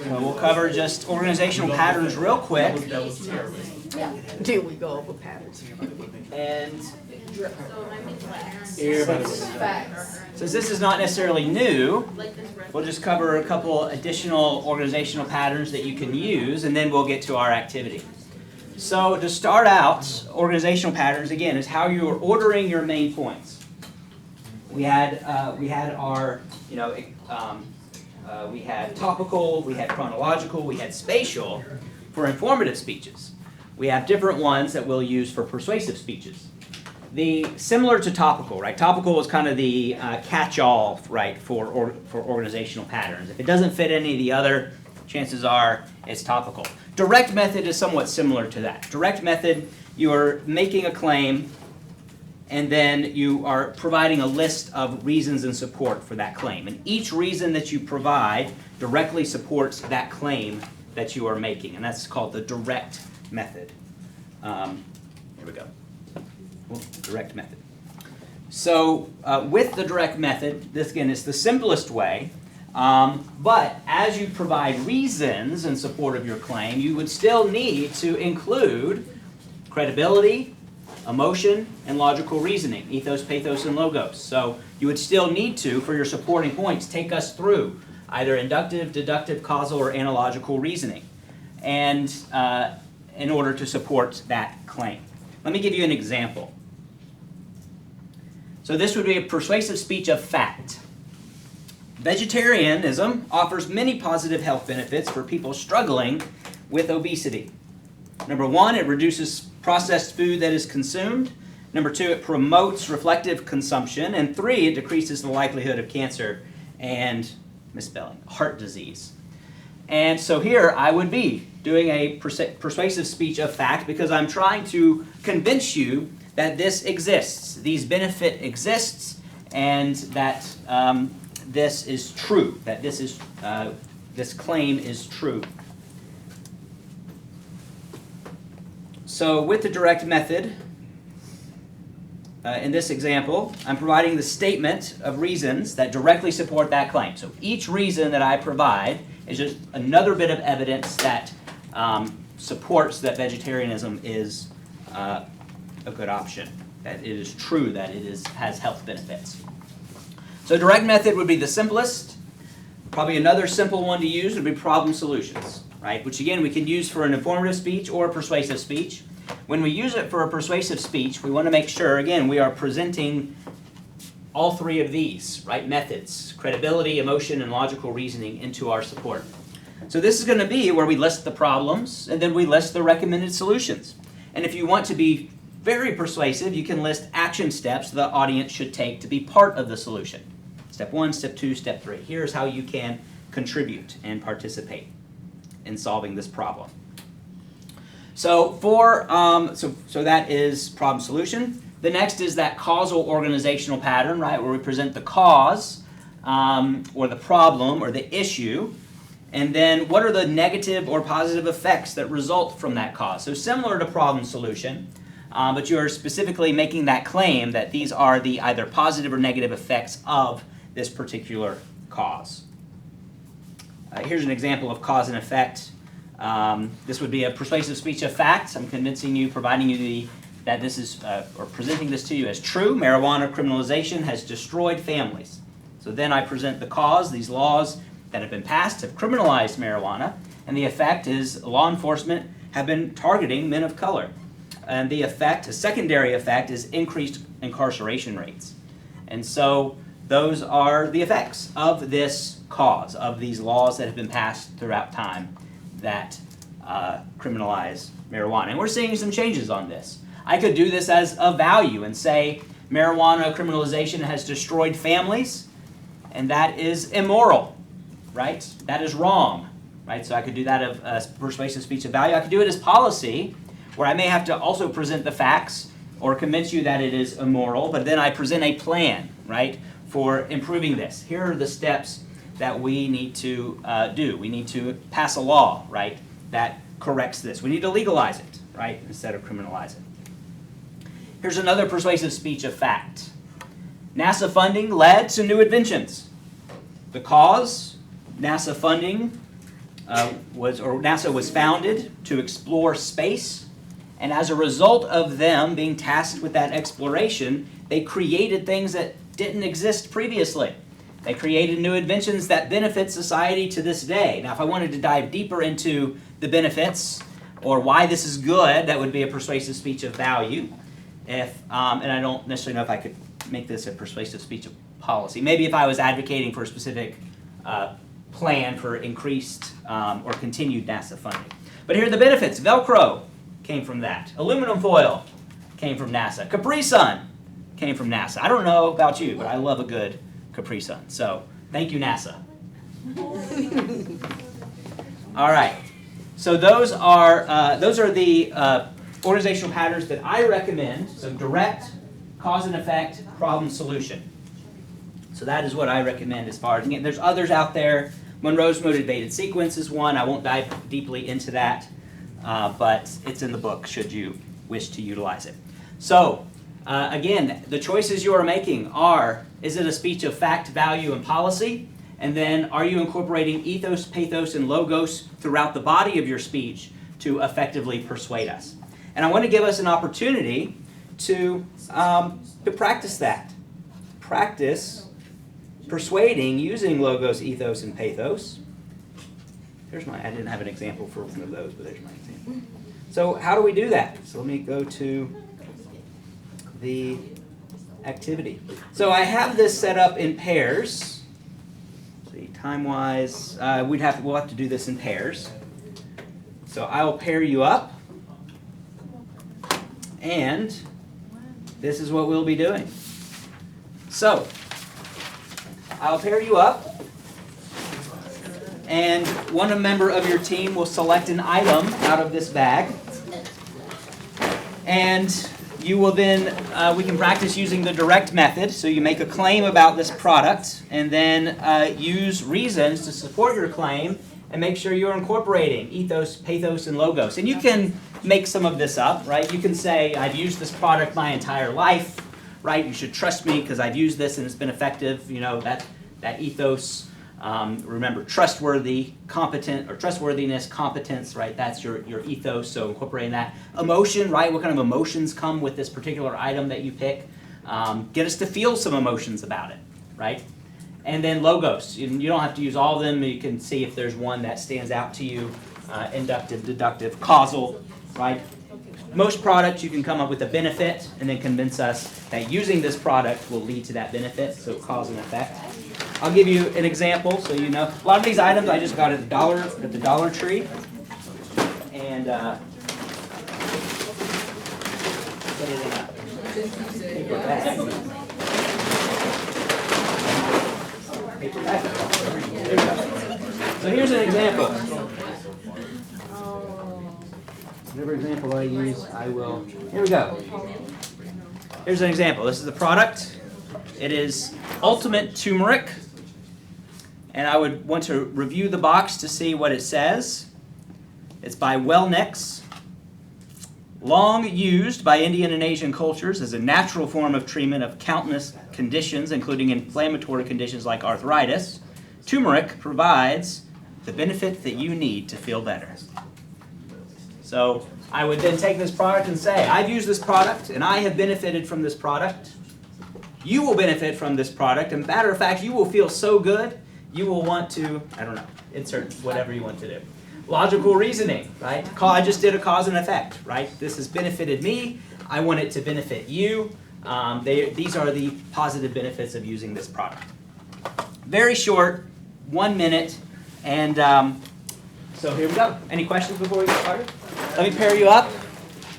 So we'll cover just organizational patterns real quick. Then we go over patterns. And since this is not necessarily new, we'll just cover a couple additional organizational patterns that you can use, and then we'll get to our activity. So to start out, organizational patterns, again, is how you are ordering your main points. We had our, we had topical, we had chronological, we had spatial for informative speeches. We have different ones that we'll use for persuasive speeches. Similar to topical, right? Topical is kind of the catch-all, right, for organizational patterns. If it doesn't fit any of the other, chances are it's topical. Direct method is somewhat similar to that. Direct method, you are making a claim, and then you are providing a list of reasons in support for that claim. And each reason that you provide directly supports that claim that you are making, and that's called the direct method. Here we go. Direct method. So with the direct method, this again is the simplest way, but as you provide reasons in support of your claim, you would still need to include credibility, emotion, and logical reasoning, ethos, pathos, and logos. So you would still need to, for your supporting points, take us through either inductive, deductive, causal, or analogical reasoning, and in order to support that claim. Let me give you an example. So this would be a persuasive speech of fact. Vegetarianism offers many positive health benefits for people struggling with obesity. Number 1, it reduces processed food that is consumed. Number 2, it promotes reflective consumption. And 3, it decreases the likelihood of cancer and, misspelling, heart disease. And so here I would be doing a persuasive speech of fact because I'm trying to convince you that this exists, these benefit exists, and that this is true, that this claim is true. So with the direct method, in this example, I'm providing the statement of reasons that directly support that claim. So each reason that I provide is just another bit of evidence that supports that vegetarianism is a good option, that it is true, that it has health benefits. So direct method would be the simplest. Probably another simple one to use would be problem solutions, right? Which again we can use for an informative speech or a persuasive speech. When we use it for a persuasive speech, we want to make sure, again, we are presenting all three of these, right, methods, credibility, emotion, and logical reasoning into our support. So this is going to be where we list the problems, and then we list the recommended solutions. And if you want to be very persuasive, you can list action steps the audience should take to be part of the solution. Step 1, step 2, step 3. Here's how you can contribute and participate in solving this problem. So so that is problem solution. The next is that causal organizational pattern, right, where we present the cause or the problem or the issue, and then what are the negative or positive effects that result from that cause. So similar to problem solution, but you're specifically making that claim that these are the either positive or negative effects of this particular cause. Here's an example of cause and effect. This would be a persuasive speech of facts. I'm convincing you, providing you that this is, or presenting this to you as true. Marijuana criminalization has destroyed families. So then I present the cause. These laws that have been passed have criminalized marijuana, and the effect is law enforcement have been targeting men of color. And the effect, a secondary effect, is increased incarceration rates. And so those are the effects of this cause, of these laws that have been passed throughout time that criminalize marijuana. And we're seeing some changes on this. I could do this as a value and say marijuana criminalization has destroyed families, and that is immoral, right? That is wrong, right? So I could do that as persuasive speech of value. I could do it as policy, where I may have to also present the facts or convince you that it is immoral, but then I present a plan, right, for improving this. Here are the steps that we need to do. We need to pass a law, right, that corrects this. We need to legalize it, right, instead of criminalize it. Here's another persuasive speech of fact. NASA funding led to new inventions. The cause, NASA funding NASA was founded to explore space, and as a result of them being tasked with that exploration, they created things that didn't exist previously. They created new inventions that benefit society to this day. Now, if I wanted to dive deeper into the benefits or why this is good, that would be a persuasive speech of value. And I don't necessarily know if I could make this a persuasive speech of policy. Maybe if I was advocating for a specific plan for increased or continued NASA funding. But here are the benefits. Velcro came from that. Aluminum foil came from NASA. Capri Sun came from NASA. I don't know about you, but I love a good Capri Sun. So thank you, NASA. All right. So those are the organizational patterns that I recommend. So direct, cause and effect, problem, solution. So that is what I recommend as far as, again, there's others out there. Monroe's motivated sequence is one. I won't dive deeply into that, but it's in the book should you wish to utilize it. So again, the choices you are making are, is it a speech of fact, value, and policy? And then are you incorporating ethos, pathos, and logos throughout the body of your speech to effectively persuade us? And I want to give us an opportunity to practice that. Practice persuading using logos, ethos, and pathos. I didn't have an example for one of those, but there's my example. So how do we do that? So let me go to the activity. So I have this set up in pairs. Let's see, time-wise, we'll have to do this in pairs. So I will pair you up, and this is what we'll be doing. So I'll pair you up, and one member of your team will select an item out of this bag. And you will then, we can practice using the direct method. So you make a claim about this product and then use reasons to support your claim and make sure you're incorporating ethos, pathos, and logos. And you can make some of this up, right? You can say, I've used this product my entire life, right? You should trust me because I've used this and it's been effective. You know, that ethos. Remember, trustworthy, competent, or trustworthiness, competence, right? That's your ethos, so incorporating that. Emotion, right? What kind of emotions come with this particular item that you pick? Get us to feel some emotions about it, right? And then logos. You don't have to use all of them. You can see if there's one that stands out to you. Inductive, deductive, causal, right? Most products you can come up with a benefit and then convince us that using this product will lead to that benefit, so cause and effect. I'll give you an example so you know. A lot of these items I just got at the Dollar Tree. And put it in a paper bag. Paper bag. There you go. So here's an example. Whatever example I use, I will. Here we go. Here's an example. This is the product. It is Ultimate Turmeric. And I would want to review the box to see what it says. It's by Wellnix. Long used by Indian and Asian cultures as a natural form of treatment of countless conditions, including inflammatory conditions like arthritis, turmeric provides the benefit that you need to feel better. So I would then take this product and say, I've used this product and I have benefited from this product. You will benefit from this product. And matter of fact, you will feel so good, you will want to, I don't know, insert whatever you want to do. Logical reasoning, right? I just did a cause and effect, right? This has benefited me. I want it to benefit you. These are the positive benefits of using this product. Very short, 1 minute. And so here we go. Any questions before we get started? Let me pair you up.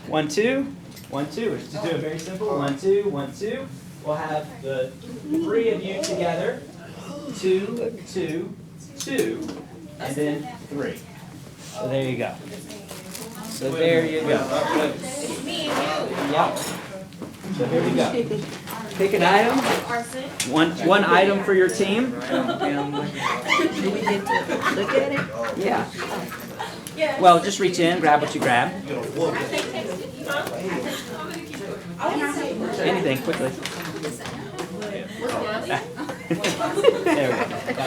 1, 2, 1, 2. We're just do it very simple. 1, 2, 1, 2. We'll have the 3 of you together. 2, 2, 2, and then 3. So there you go. So there you go. Yep. So here we go. Pick an item. One item for your team. Do we get to look at it? Yeah. Well, just reach in, grab what you grab. Anything, quickly. There we go.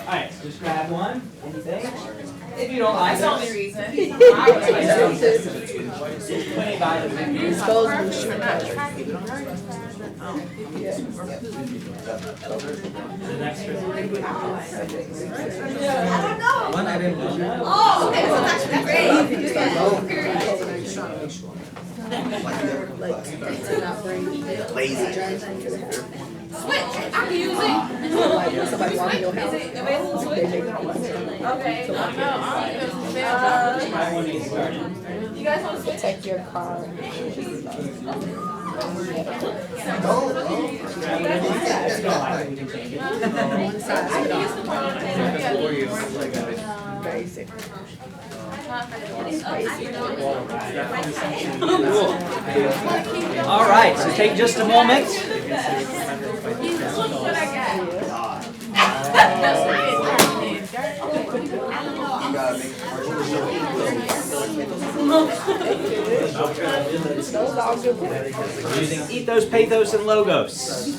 All right, just grab one. Anything? If you don't like it. That's the only reason. Plenty of items. Disposable shoe. The next One item. Oh, okay, so that's great. Switch, I can use it. Like when somebody walk in your house, Is it available to they switch? make you Okay. You guys want to switch? take your car. One size fit all. Basic. All right, so take just a moment. Look what I got. Using ethos, pathos, and logos.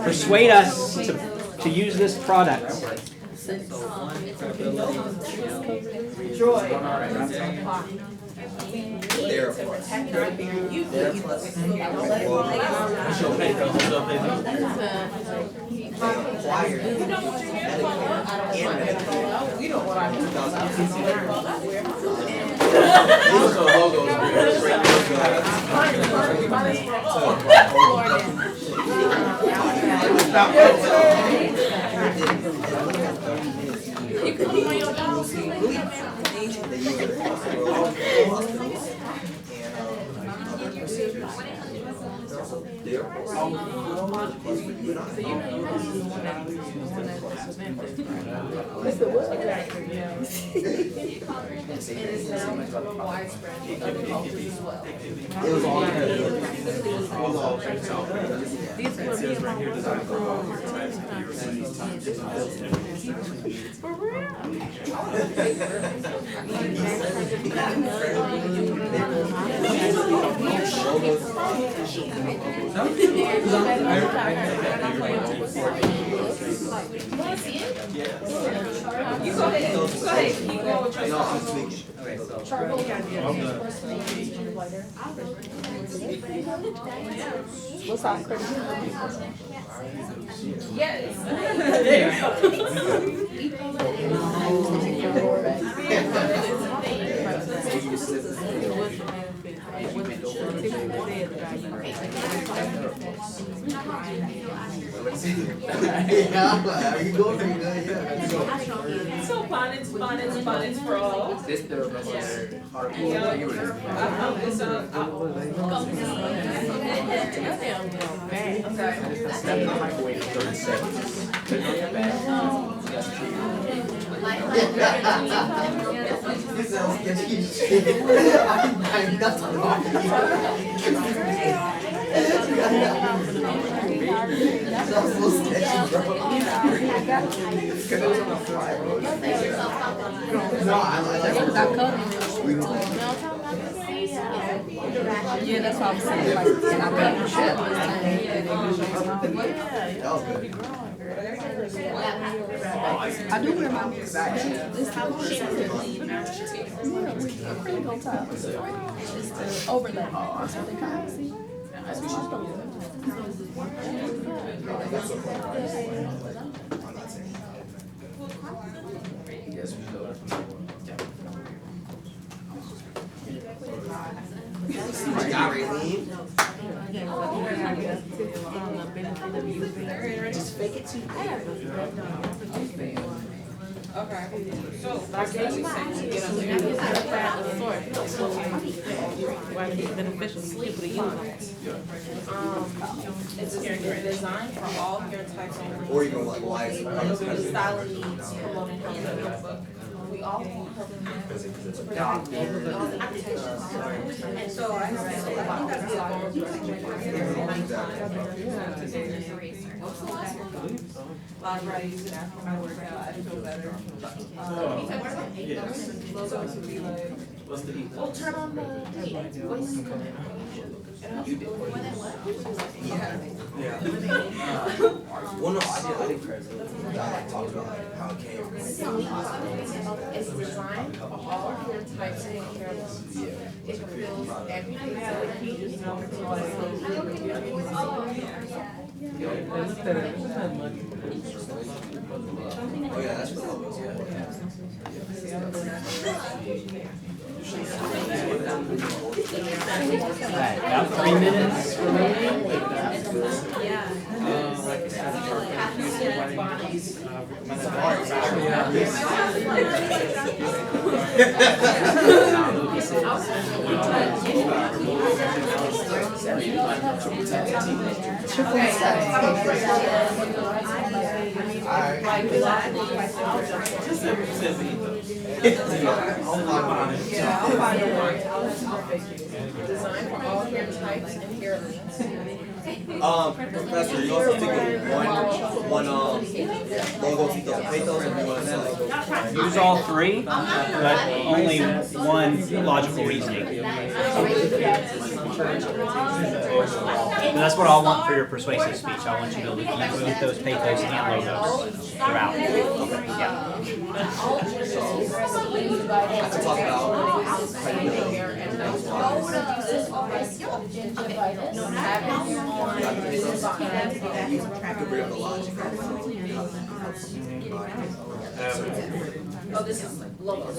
Persuade us to use this product. You go ahead. Go ahead. Keep going with your What's our credit? Yes. There So phonics for all. This the I found this out. Step in the microwave for 30 seconds. Put it on your back. Yeah, that's what I'm saying. Like, and I got the shit. I do wear my this time of shit. Acrylic on top. It's the overlay. That's what they call it. See? Yes, we go. Just fake it too. Okay. So, like you said, you get on there. It's designed for all hair types only. Or you go like, why is it? The styling needs promoting health in your book. We all want and so I think that's the a lot of I use it after my workout. I feel better. Logos would be like, What's the heat? well, turn on the voice. You did. Yeah. Well, no, I did talk about like how it came. It's designed for all hair types and hair lengths. It fills every Oh yeah, that's what logos. Alright, about 3 minutes remaining. Designed for all hair types and hair lengths. Professor, you also take one logo to the pathos and you want to say like Use all three, but only one logical reasoning. And that's what I'll want for your persuasive speech. I want you to be able to use both those pathos and logos throughout. I have to talk about credibility. You can bring up the logic. Oh, this is logos.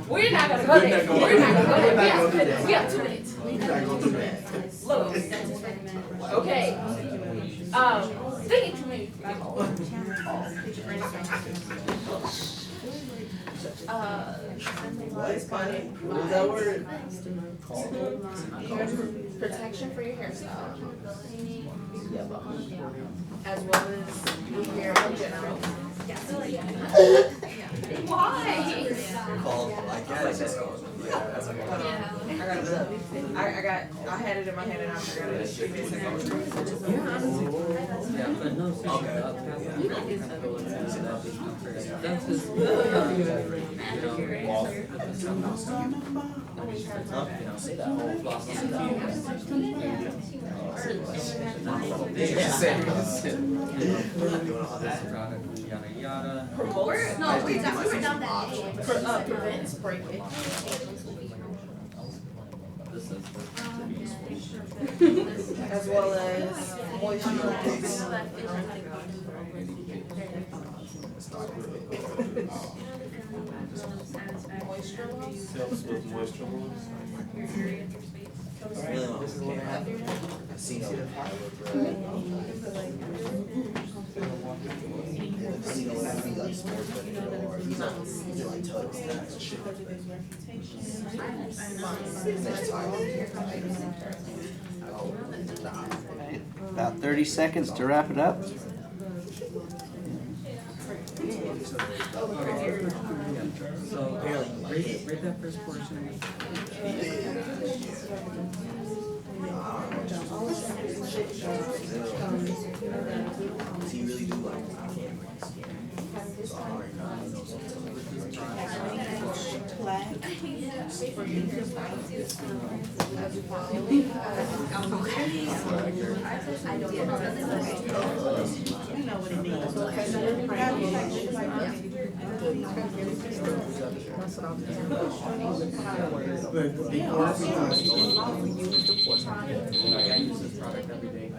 We're not gonna go there. We're not gonna go there. We have 2 minutes. Logos. Okay. Thinking too many. I What was that word? Protection for your hairstyle. As well as your hair in general. Why? Called, I guess it's called. Yeah, that's like I had it in my hand and I forgot it. Prevents breakage. As well as moisturize. Helps with moisture loss. really long. Casino. Casino would have to be like sports betting or like totals tax and shit. Next time. About 30 seconds to wrap it up. So rate that first portion. So you really do like it. So I already know you know I use this product every day.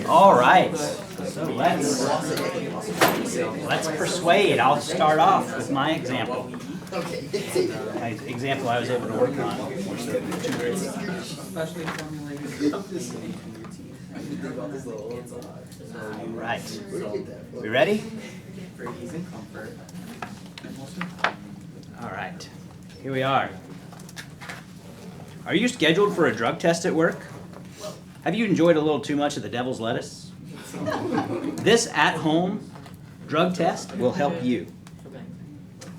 All right. So let's persuade. I'll start off with my example. My example I was able to work on. Especially formulated. All right. We ready? For ease and comfort. All right. Here we are. Are you scheduled for a drug test at work? Have you enjoyed a little too much of the devil's lettuce? This at-home drug test will help you.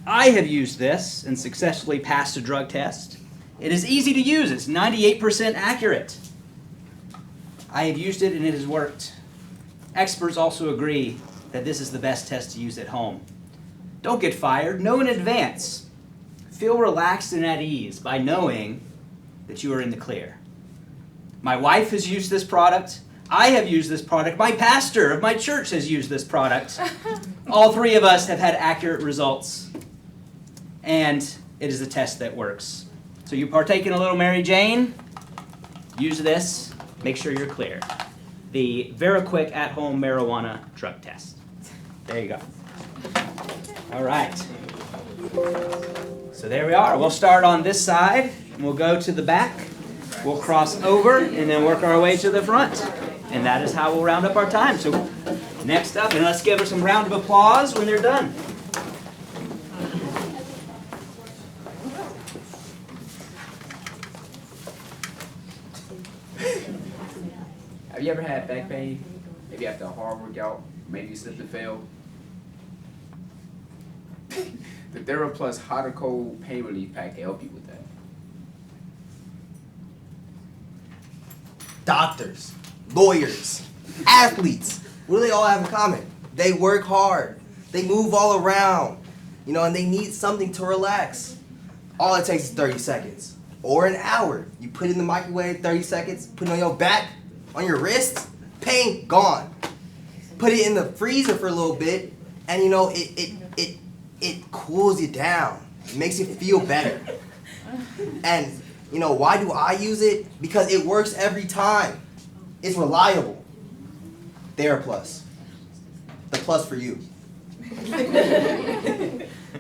I have used this and successfully passed a drug test. It is easy to use. It's 98% accurate. I have used it and it has worked. Experts also agree that this is the best test to use at home. Don't get fired. Know in advance. Feel relaxed and at ease by knowing that you are in the clear. My wife has used this product. I have used this product. My pastor of my church has used this product. All three of us have had accurate results. And it is a test that works. So you partake in a little Mary Jane, use this, make sure you're clear. The VeriQuick at-home marijuana drug test. There you go. All right. So there we are. We'll start on this side, and we'll go to the back. We'll cross over, and then work our way to the front. And that is how we'll round up our time. So next up, and let's give her some round of applause when they're done. Have you ever had back pain? Maybe after a hard workout, maybe you slipped and fell? The TheraPlus Hot or Cold Pain Relief Pack can help you with that. doctors, lawyers, athletes. What do they all have in common? They work hard. They move all around, you know, and they need something to relax. All it takes is 30 seconds or an hour. You put it in the microwave, 30 seconds, put it on your back, on your wrist, pain gone. Put it in the freezer for a little bit, and you know, it cools you down. It makes you feel better. And you know, why do I use it? Because it works every time. It's reliable. TheraPlus. The plus for you.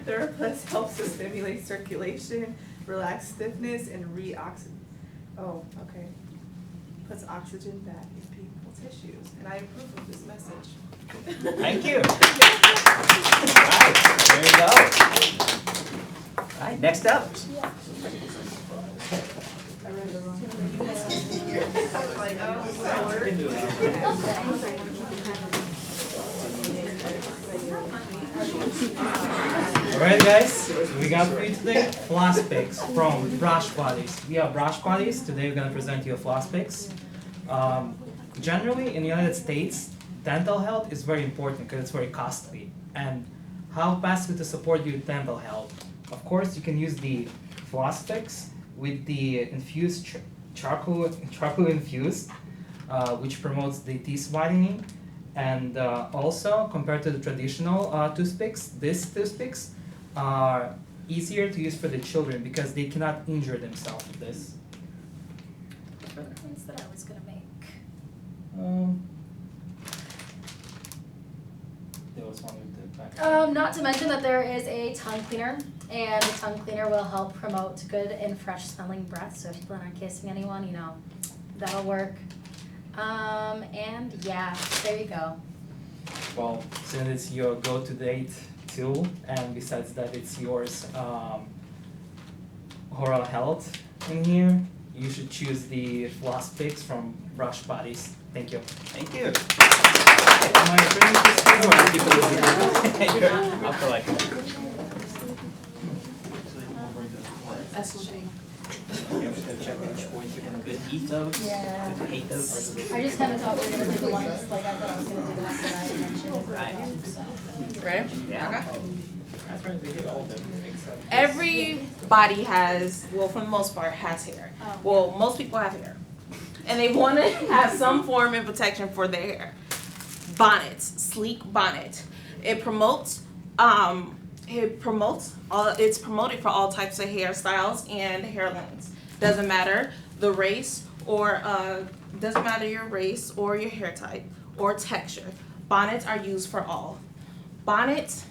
Theraplus helps to stimulate circulation, relax stiffness, and puts oxygen back in people's tissues. And I approve of this message. Thank you. All right, there you go. All right, next up. I read the wrong Alright guys, we got for you today floss picks from brush bodies. We have brush bodies. Today we're going to present you a floss picks. Generally in the United States, dental health is very important because it's very costly. And how best to support your dental health? Of course, you can use the floss picks with the infused charcoal infused, which promotes the teeth whitening. And also, compared to the traditional toothpicks, these toothpicks are easier to use for the children because they cannot injure themselves with this. Points that I was gonna make. There was one with the back. Not to mention that there is a tongue cleaner, and the tongue cleaner will help promote good and fresh smelling breath. So if you plan on kissing anyone, you know, that'll work. And yeah, there you go. Well, since it's your go-to date tool, and besides that it's yours oral health in here, you should choose the floss picks from Brush Bodies. Thank you. Thank you. Am I bringing this to you or are people I'll collect it. That's what they. Good eat those. Yeah. Good hate those. I just kind of thought we were gonna do the ones, like I thought I was gonna do the ones that I mentioned. Right. So. Ready? Yeah. Everybody has, well, for the most part, has hair. Oh. Well, most people have hair. And they want to have some form of protection for their hair. Bonnets, sleek bonnet. It's promoted for all types of hairstyles and hair lengths. Doesn't matter the race or doesn't matter your race or your hair type or texture. Bonnets are used for all. Bonnets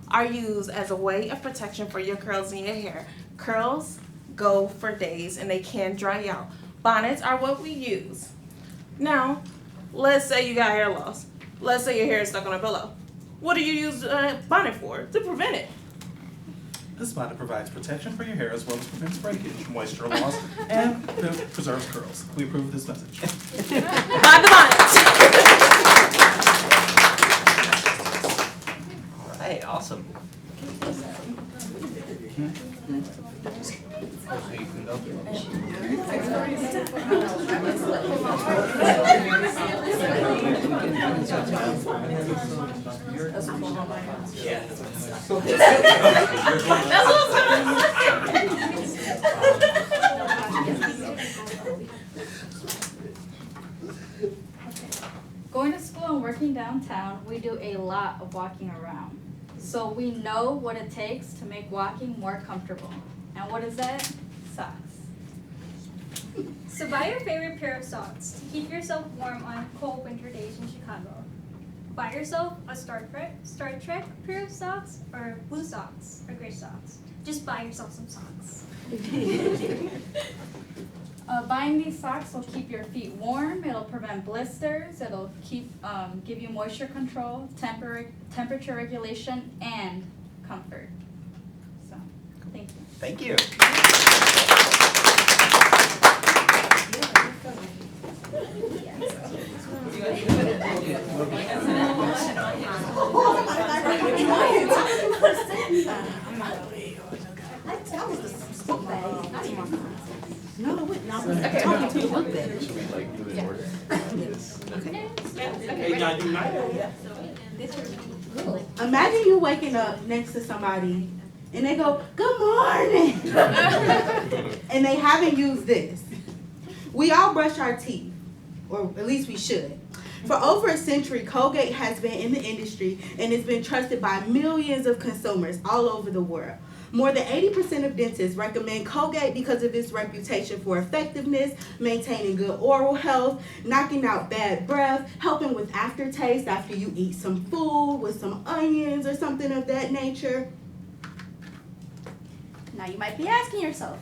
are used as a way of protection for your curls in your hair. Curls go for days and they can dry out. Bonnets are what we use. Now, let's say you got hair loss. Let's say your hair is stuck on a pillow. What do you use a bonnet for? To prevent it. This bonnet provides protection for your hair as well as prevents breakage, moisture loss, and preserves curls. We approve this message. Buy the bonnet. All right, awesome. Going to school and working downtown, we do a lot of walking around. So we know what it takes to make walking more comfortable. And what is that? Socks. So buy your favorite pair of socks to keep yourself warm on cold winter days in Chicago. Buy yourself a Star Trek pair of socks, or blue socks, or gray socks. Just buy yourself some socks. Buying these socks will keep your feet warm, it'll prevent blisters, it'll give you moisture control, temperature regulation, and comfort. So, thank you. Thank you. Imagine you waking up next to somebody and they go, "Good morning," and they haven't used this. We all brush our teeth, or at least we should. For over a century, Colgate has been in the industry and it's been trusted by millions of consumers all over the world. More than 80% of dentists recommend Colgate because of its reputation for effectiveness, maintaining good oral health, knocking out bad breath, helping with aftertaste after you eat some food with some onions or something of that nature. Now you might be asking yourself,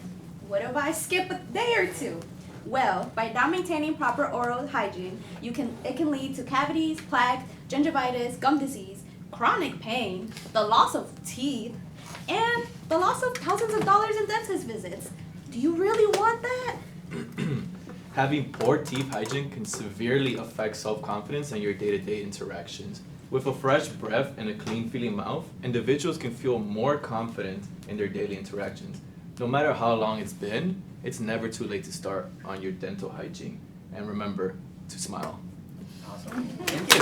what if I skip a day or two? Well, by not maintaining proper oral hygiene, it can lead to cavities, plaque, gingivitis, gum disease, chronic pain, the loss of teeth, and the loss of thousands of dollars in dentist visits. Do you really want that? Having poor teeth hygiene can severely affect self-confidence and your day-to-day interactions. With a fresh breath and a clean-feeling mouth, individuals can feel more confident in their daily interactions. No matter how long it's been, it's never too late to start on your dental hygiene. And remember to smile. Awesome. Thank you.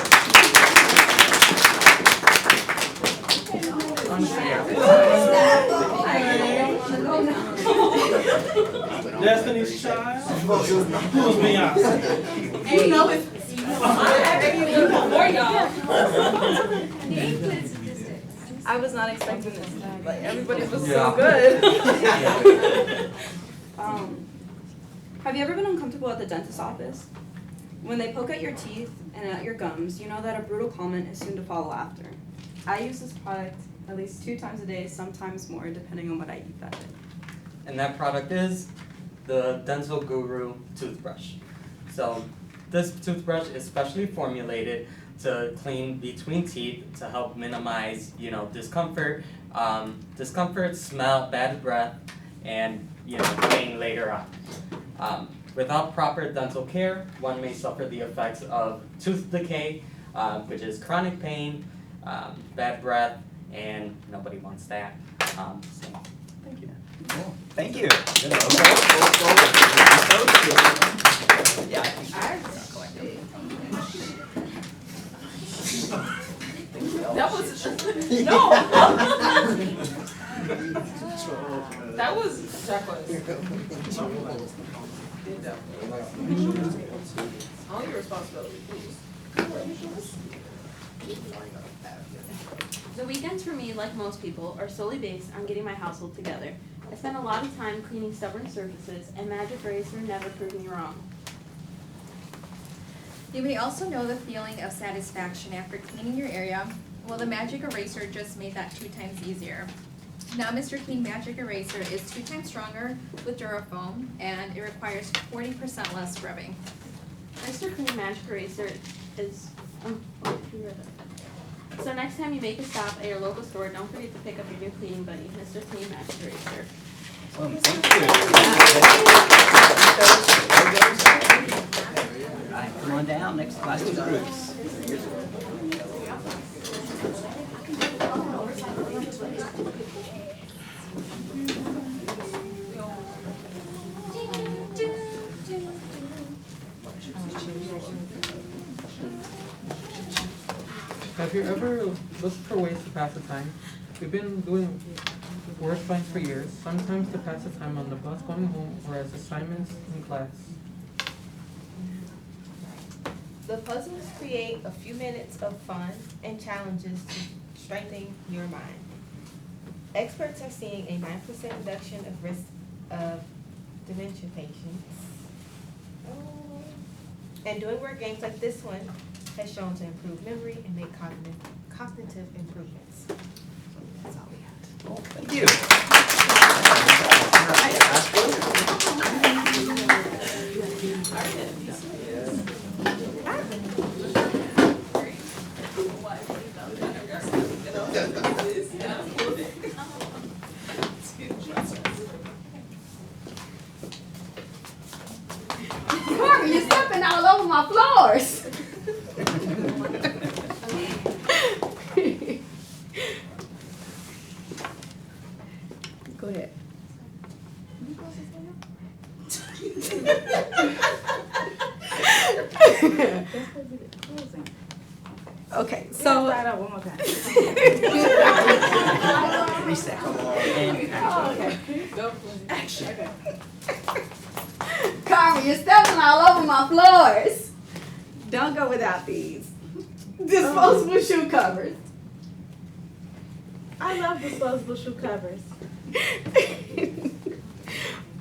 Destiny's Child? Who's Beyonce? You know it's I was not expecting this. Like everybody was so good. Have you ever been uncomfortable at the dentist's office? When they poke at your teeth and at your gums, you know that a brutal comment is soon to follow after. I use this product at least 2 times a day, sometimes more, depending on what I eat that day. And that product is the Dental Guru toothbrush. So this toothbrush is specially formulated to clean between teeth to help minimize, discomfort, smell, bad breath, and pain later on. Without proper dental care, one may suffer the effects of tooth decay, which is chronic pain, bad breath, and nobody wants that. So thank you. Cool. Thank you. That was no. That was checklist. All your responsibility, please. The weekends for me, like most people, are solely based on getting my household together. I spend a lot of time cleaning stubborn surfaces, and Magic Eraser never proved me wrong. You may also know the feeling of satisfaction after cleaning your area. Well, the Magic Eraser just made that 2 times easier. Now Mr. Clean Magic Eraser is 2 times stronger with Durafoam, and it requires 40% less scrubbing. Mr. Clean Magic Eraser is... So next time you make a stop at your local store, don't forget to pick up your new cleaning buddy, Mr. Clean Magic Eraser. Thank you. Alright, come on down, next class 2 groups. Have you ever looked for ways to pass the time? We've been doing word finds for years, sometimes to pass the time on the bus going home or as assignments in class. The puzzles create a few minutes of fun and challenges to strengthen your mind. Experts are seeing a 9% reduction of risk of dementia patients. And doing word games like this one has shown to improve memory and make cognitive improvements. That's all we have. Thank you. Carmen, you're stepping all over my floors. Go ahead. Okay, so Start out one more time. Reset. And action. Carmen, you're stepping all over my floors. Don't go without these. Disposable shoe covers. I love disposable shoe covers.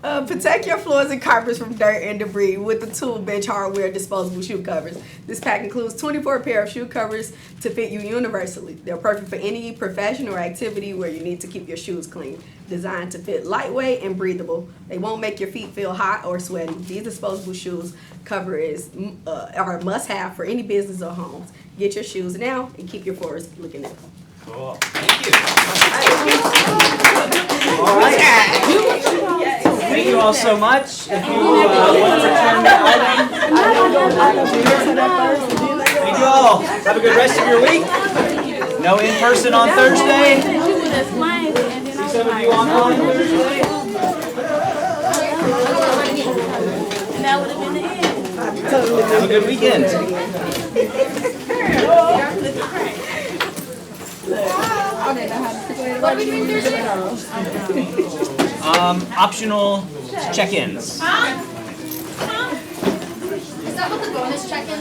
Protect your floors and carpets from dirt and debris with the Tool Bench Hardware disposable shoe covers. This pack includes 24 pair of shoe covers to fit you universally. They're perfect for any profession or activity where you need to keep your shoes clean. Designed to fit lightweight and breathable. They won't make your feet feel hot or sweaty. These disposable shoes cover are a must-have for any business or homes. Get your shoes now and keep your floors looking good. Cool. Thank you. All right. Thank you all so much. If you want to return that item, thank you all. Have a good rest of your week. No in person on Thursday. See some of you online Thursday. Have a good weekend. What are we doing Thursday? Optional check-ins. Is that what the bonus check-in?